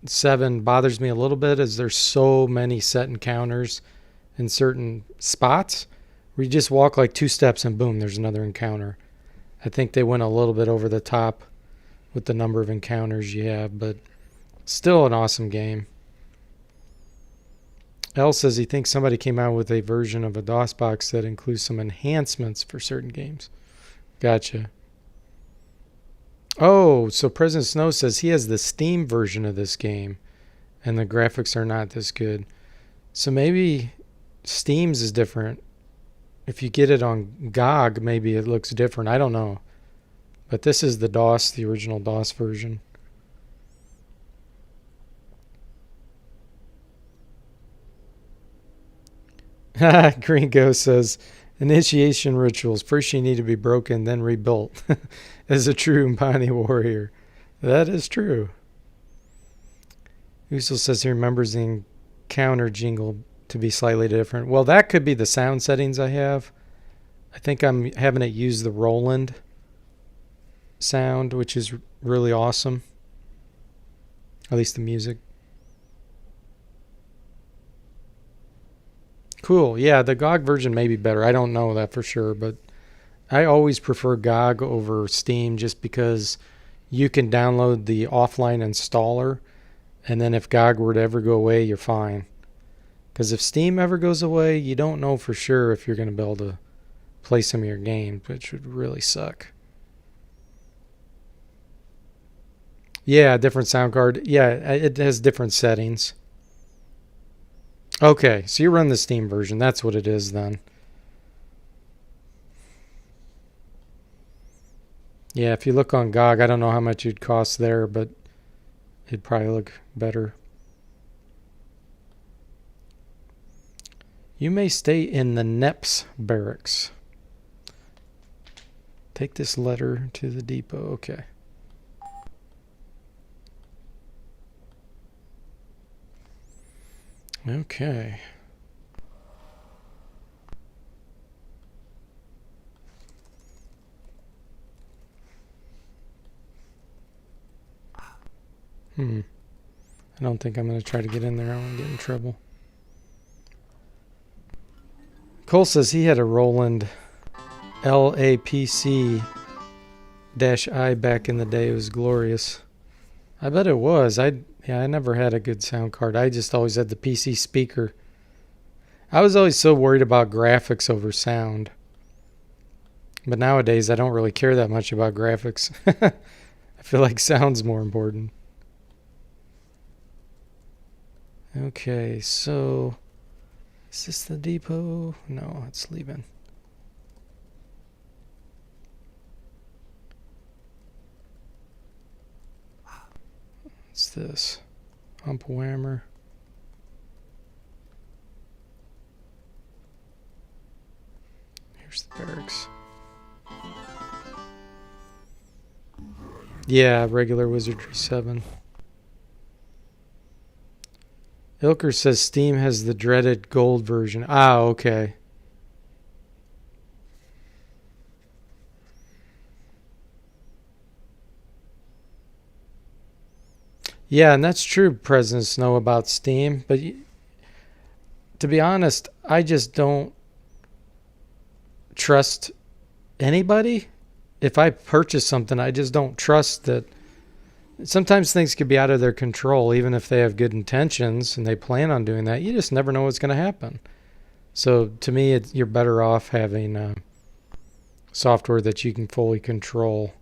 7 bothers me a little bit is there's so many set encounters in certain spots where you just walk like 2 steps and boom, there's another encounter. I think they went a little bit over the top with the number of encounters you have, but still an awesome game. Elle says he thinks somebody came out with a version of a DOSBox that includes some enhancements for certain games. Gotcha. Oh, so President Snow says he has the Steam version of this game and the graphics are not this good. So maybe Steam's is different. If you get it on GOG, maybe it looks different. I don't know. But this is the DOS, the original DOS version. Gringo says, initiation rituals. First you need to be broken, then rebuilt. As a true Mpani warrior. That is true. Uso says he remembers the encounter jingle to be slightly different. Well, that could be the sound settings I have. I think I'm having it use the Roland sound, which is really awesome. At least the music. Cool. Yeah, the GOG version may be better. I don't know that for sure, but I always prefer GOG over Steam just because you can download the offline installer, and then if GOG were to ever go away, you're fine. Because if Steam ever goes away, you don't know for sure if you're going to be able to play some of your games, which would really suck. Yeah, different sound card. Yeah, it has different settings. Okay, so you run the Steam version. That's what it is then. Yeah, if you look on GOG, I don't know how much it'd cost there, but it'd probably look better. You may stay in the NEPS barracks. Take this letter to the depot. Okay. Okay. I don't think I'm going to try to get in there. I won't get in trouble. Cole says he had a Roland LAPC-I back in the day. It was glorious. I bet it was. I never had a good sound card. I just always had the PC speaker. I was always so worried about graphics over sound. But nowadays, I don't really care that much about graphics. I feel like sound's more important. Okay, so is this the depot? No, it's leaving. What's this? Hump whammer. Here's the barracks. Yeah, regular Wizardry 7. Ilker says Steam has the dreaded gold version. Ah, okay. Yeah, and that's true, President Snow, about Steam. But to be honest, I just don't trust anybody. If I purchase something, I just don't trust that. Sometimes things could be out of their control, even if they have good intentions and they plan on doing that. You just never know what's going to happen. So to me, you're better off having software that you can fully control.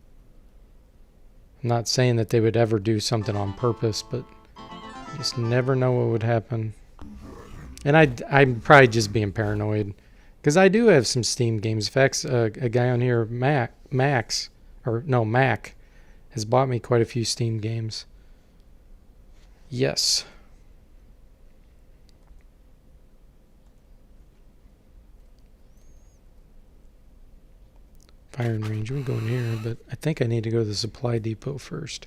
I'm not saying that they would ever do something on purpose, but you just never know what would happen. And I'm probably just being paranoid, because I do have some Steam games. In fact, a guy on here, Mac, has bought me quite a few Steam games. Yes. Firing range. We can go in here, but I think I need to go to the supply depot first.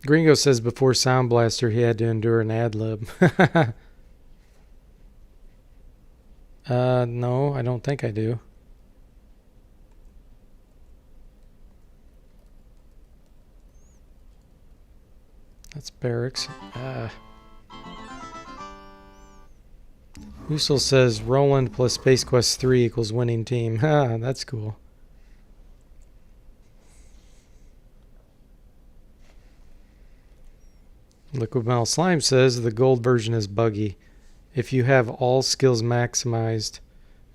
Gringo says before Sound Blaster he had to endure an ad lib. No, I don't think I do. That's barracks. Usul says Roland plus Space Quest 3 equals winning team. Ha, that's cool. Liquid Metal Slime says the gold version is buggy. If you have all skills maximized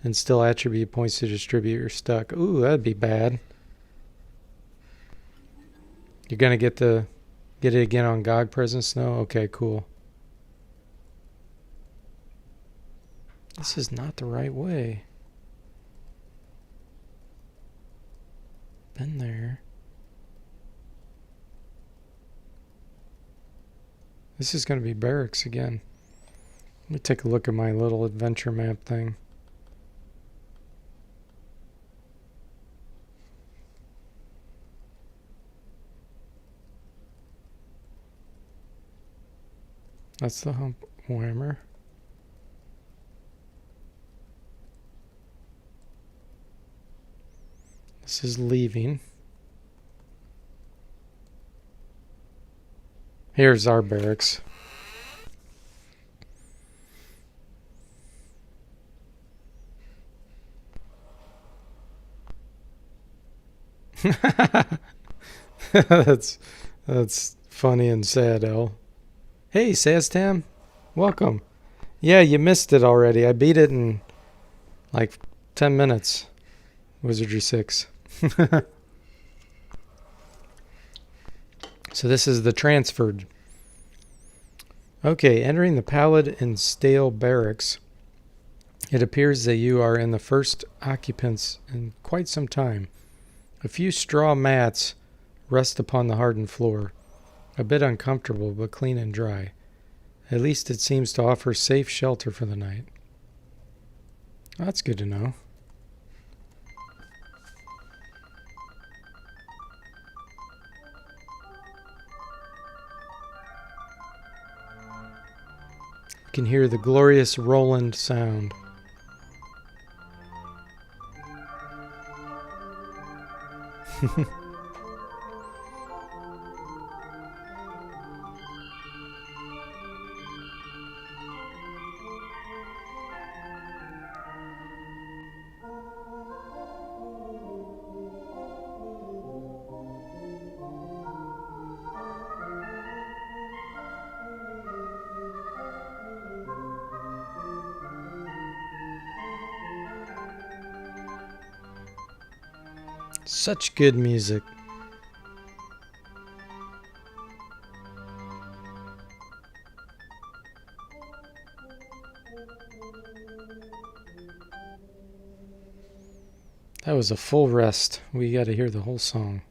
and still attribute points to distribute, you're stuck. Ooh, that'd be bad. You're gonna get it again on GOG Present Snow? Okay, cool. This is not the right way. Been there. This is gonna be barracks again. Let me take a look at my little adventure map thing. That's the hump whammer. This is leaving. Here's our barracks. That's funny and sad, El. Hey, Saztam. Welcome. Yeah, you missed it already. I beat it in like 10 minutes. Wizardry 6. So this is the transferred. Okay, entering the pallid and stale barracks. It appears that you are in the first occupants in quite some time. A few straw mats rest upon the hardened floor. A bit uncomfortable, but clean and dry. At least it seems to offer safe shelter for the night. That's good to know. You can hear the glorious Roland sound. Such good music. That was a full rest. We got to hear the whole song.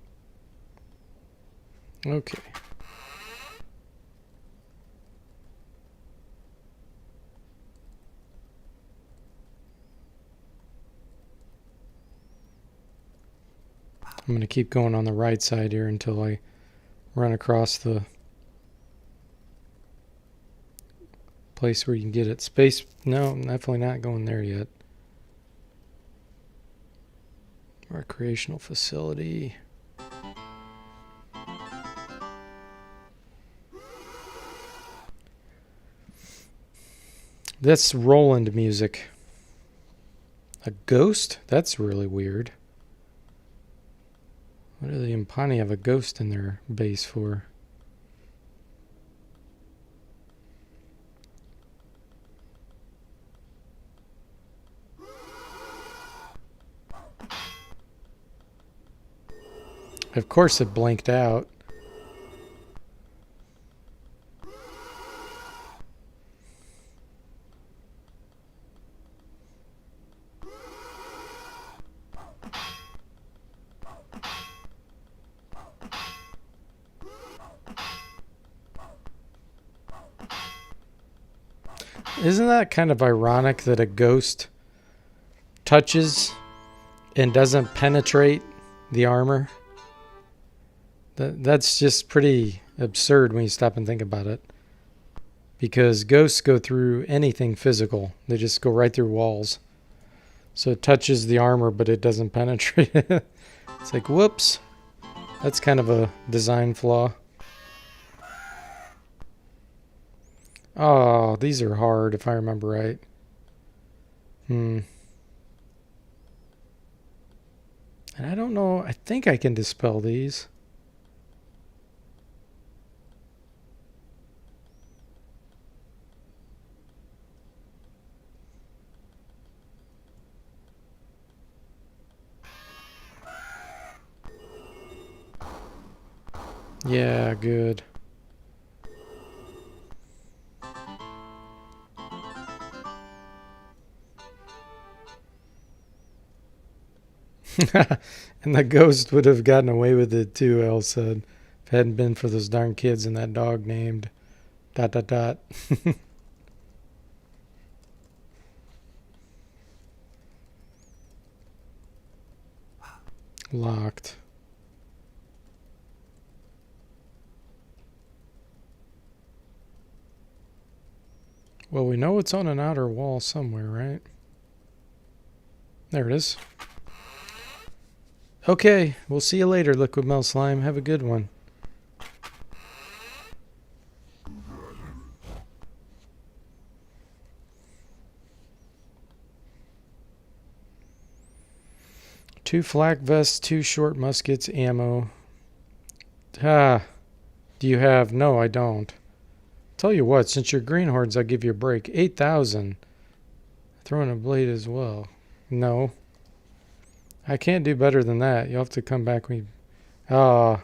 Okay. I'm going to keep going on the right side here until I run across the place where you can get it. Space, no, I'm definitely not going there yet. Recreational facility. That's Roland music. A ghost? That's really weird. What do the Impani have a ghost in their base for? Of course it blinked out. Isn't that kind of ironic that a ghost touches and doesn't penetrate the armor? That's just pretty absurd when you stop and think about it. Because ghosts go through anything physical. They just go right through walls. So it touches the armor, but it doesn't penetrate it. It's like, whoops. That's kind of a design flaw. Oh, these are hard if I remember right. And I don't know. I think I can dispel these. Yeah, good. And the ghost would have gotten away with it too, Elle said, if it hadn't been for those darn kids and that dog named ... dot dot dot. Locked. Well, we know it's on an outer wall somewhere, right? There it is. Okay, we'll see you later, Liquid Mel Slime. Have a good one. Two flak vests, 2 short muskets, ammo. Ah, do you have? No, I don't. Tell you what, since you're greenhorns, I'll give you a break. 8,000. Throwing a blade as well. No. I can't do better than that. You'll have to come back when you... Ah.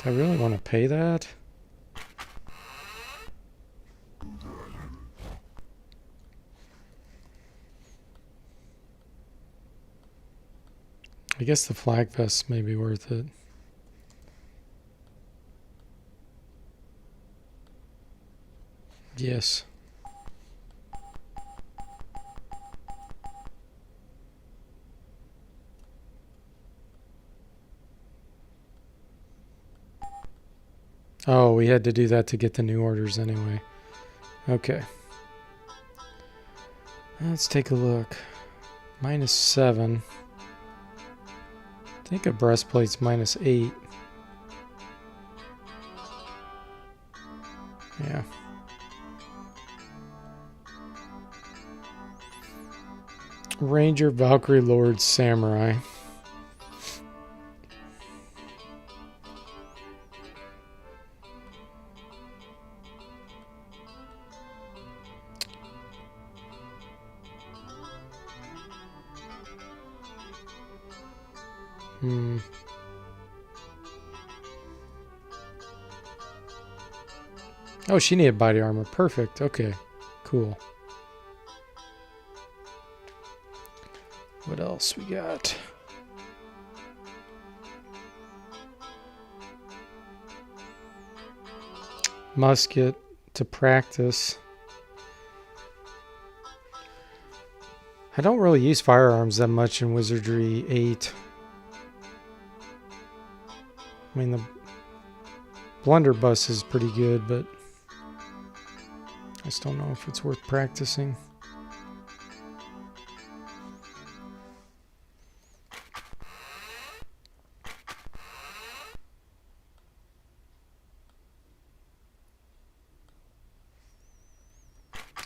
Do I really want to pay that? I guess the flag vest may be worth it. Yes. Oh, we had to do that to get the new orders anyway. Okay. Let's take a look. -7. I think a breastplate's -8. Yeah. Ranger, Valkyrie, Lord, Samurai. Oh, she needed body armor. Perfect. Okay. Cool. What else we got? Musket to practice. I don't really use firearms that much in Wizardry 8. I mean, the blunderbuss is pretty good, but I just don't know if it's worth practicing.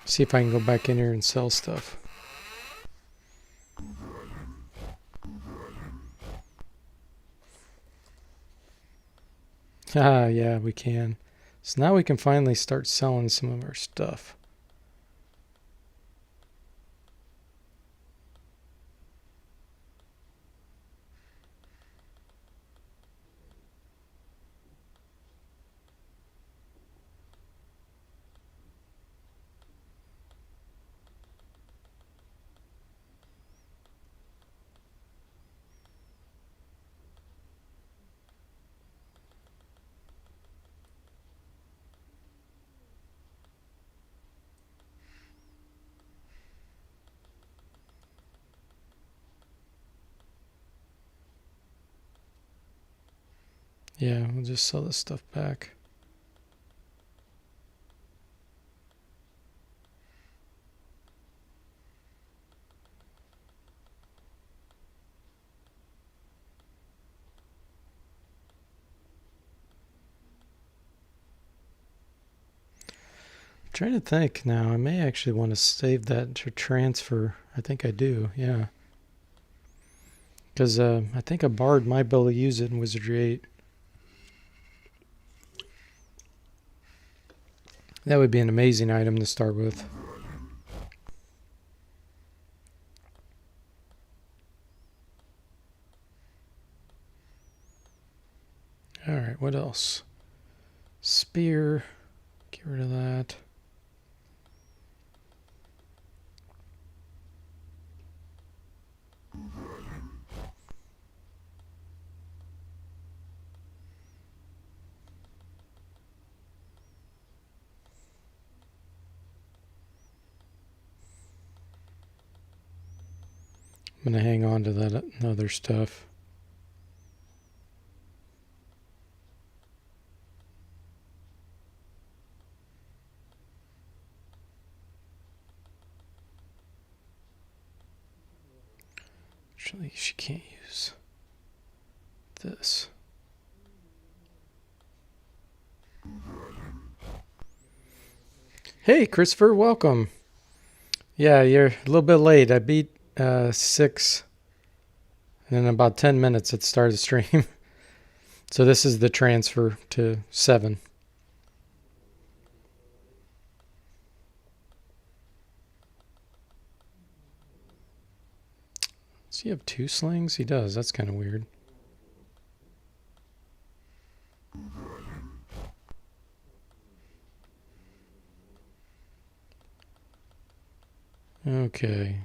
See if I can go back in here and sell stuff. Ah, yeah, we can. So now we can finally start selling some of our stuff. Yeah, we'll just sell this stuff back. I'm trying to think now. I may actually want to save that to transfer. I think I do, yeah. Because I think a bard might be able to use it in Wizardry 8. That would be an amazing item to start with. Alright, what else? Spear. Get rid of that. I'm going to hang on to that other stuff. Actually, she can't use this. Hey, Christopher, welcome. Yeah, you're a little bit late. I beat 6 and in about 10 minutes it started the stream. So this is the transfer to 7. Does he have 2 slings? He does. That's kind of weird. Okay.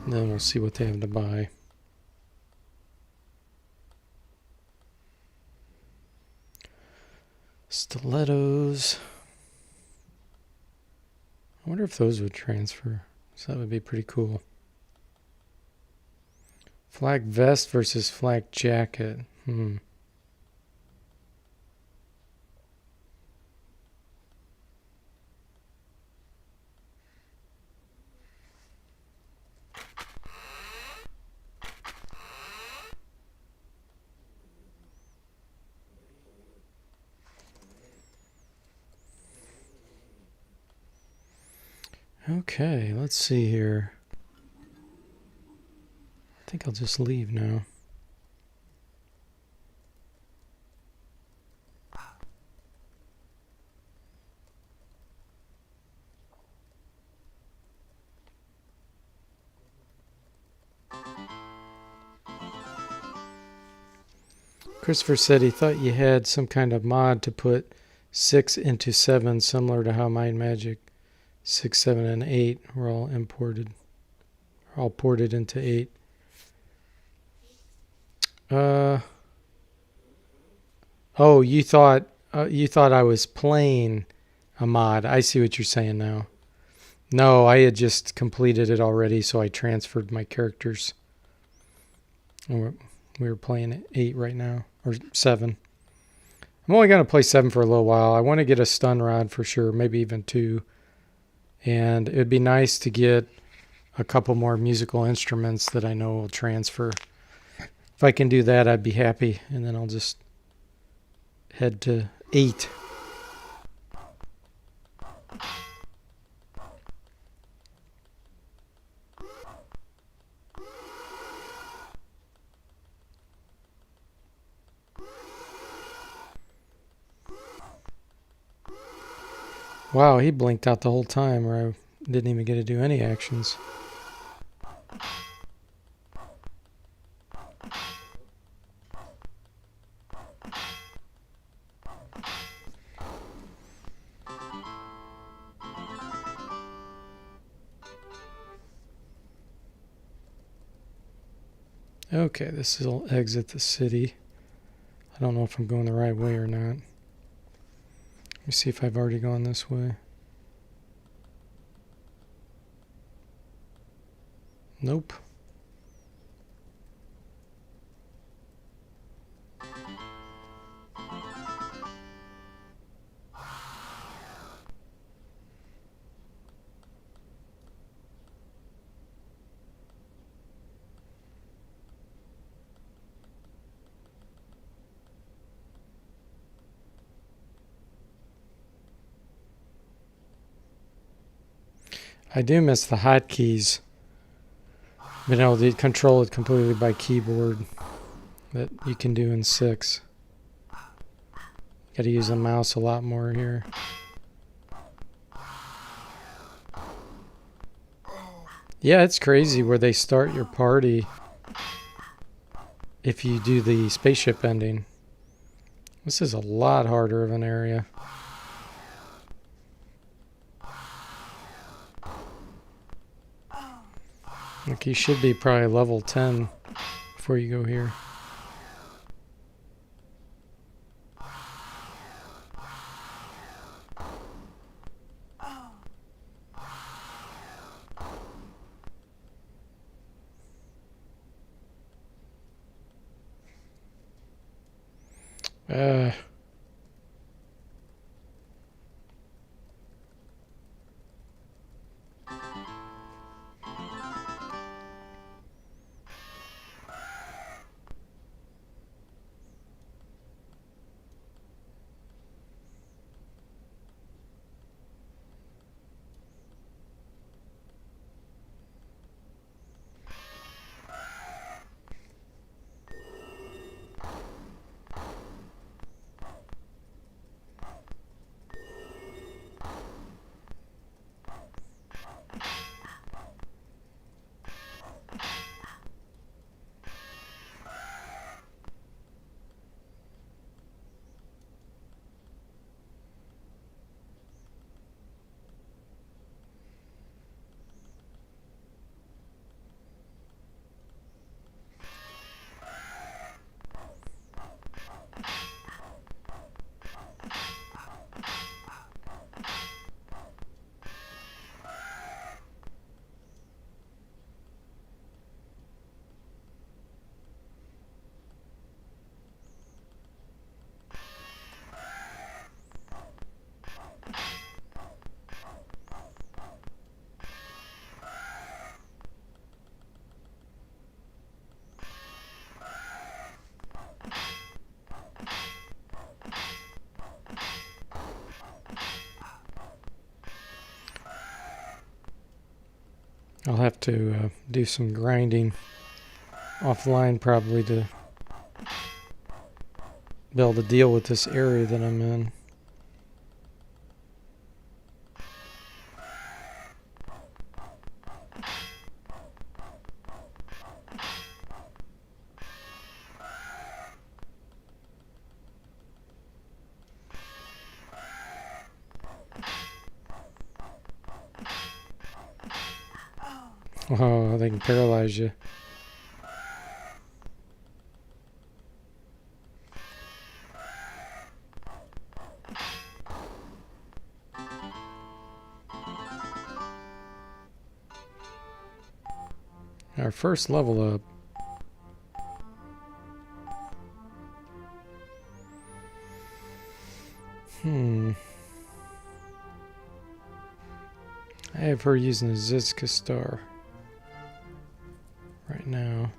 Then we'll see what they have to buy. Stilettos. I wonder if those would transfer. So that would be pretty cool. Flak vest versus flak jacket. Okay, let's see here. I think I'll just leave now. Christopher said he thought you had some kind of mod to put 6 into 7, similar to how Mind Magic 6, 7, and 8 were all imported, all ported into 8. Oh, you thought I was playing a mod. I see what you're saying now. No, I had just completed it already, so I transferred my characters. We were playing 8 right now, or 7. I'm only going to play 7 for a little while. I want to get a stun rod for sure, maybe even 2. And it'd be nice to get a couple more musical instruments that I know will transfer. If I can do that, I'd be happy. And then I'll just head to 8. Wow, he blinked out the whole time, or I didn't even get to do any actions. Okay, this will exit the city. I don't know if I'm going the right way or not. Let me see if I've already gone this way. Nope. I do miss the hotkeys. Being able to control it completely by keyboard that you can do in 6. Got to use the mouse a lot more here. Yeah, it's crazy where they start your party if you do the spaceship ending. This is a lot harder of an area. Like you should be probably level 10 before you go here. I'll have to do some grinding offline probably to be able to deal with this area that I'm in. Oh, they can paralyze you. Our first level up. I have her using the Zizka star right now.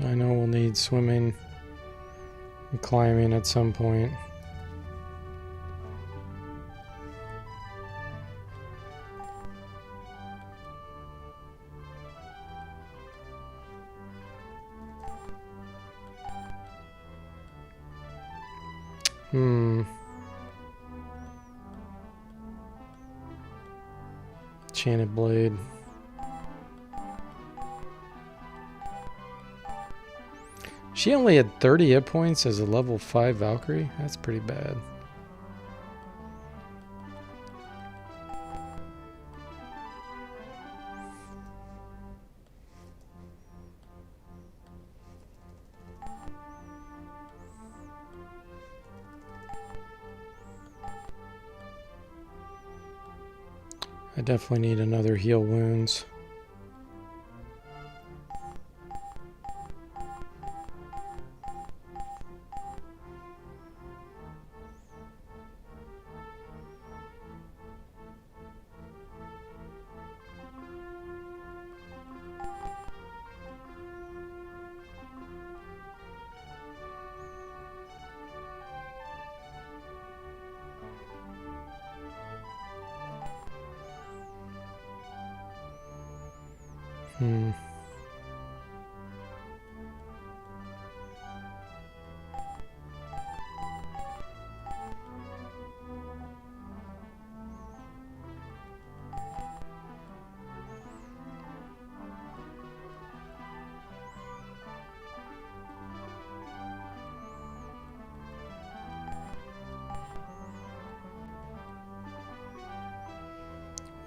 I know we'll need swimming and climbing at some point. Enchanted blade. She only had 30 hit points as a level 5 Valkyrie. That's pretty bad. I definitely need another heal wounds.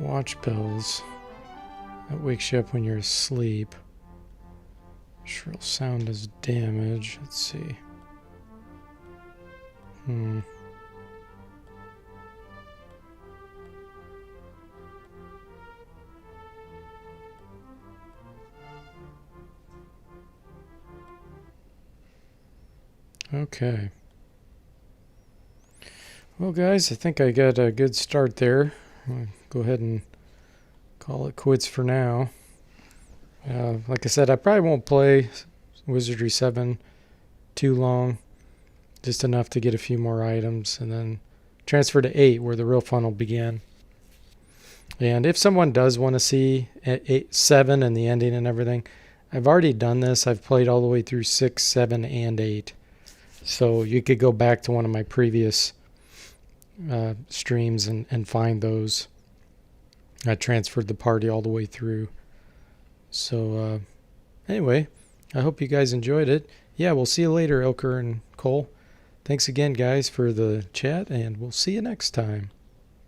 Watch bells. That wakes you up when you're asleep. Shrill sound does damage. Let's see. Okay. Well, guys, I think I got a good start there. I'll go ahead and call it quits for now. Like I said, I probably won't play Wizardry 7 too long. Just enough to get a few more items and then transfer to 8 where the real fun will begin. And if someone does want to see 7 and the ending and everything, I've already done this. I've played all the way through 6, 7, and 8. So you could go back to one of my previous streams and find those. I transferred the party all the way through. So anyway, I hope you guys enjoyed it. Yeah, we'll see you later, Ilker and Cole. Thanks again, guys, for the chat, and we'll see you next time.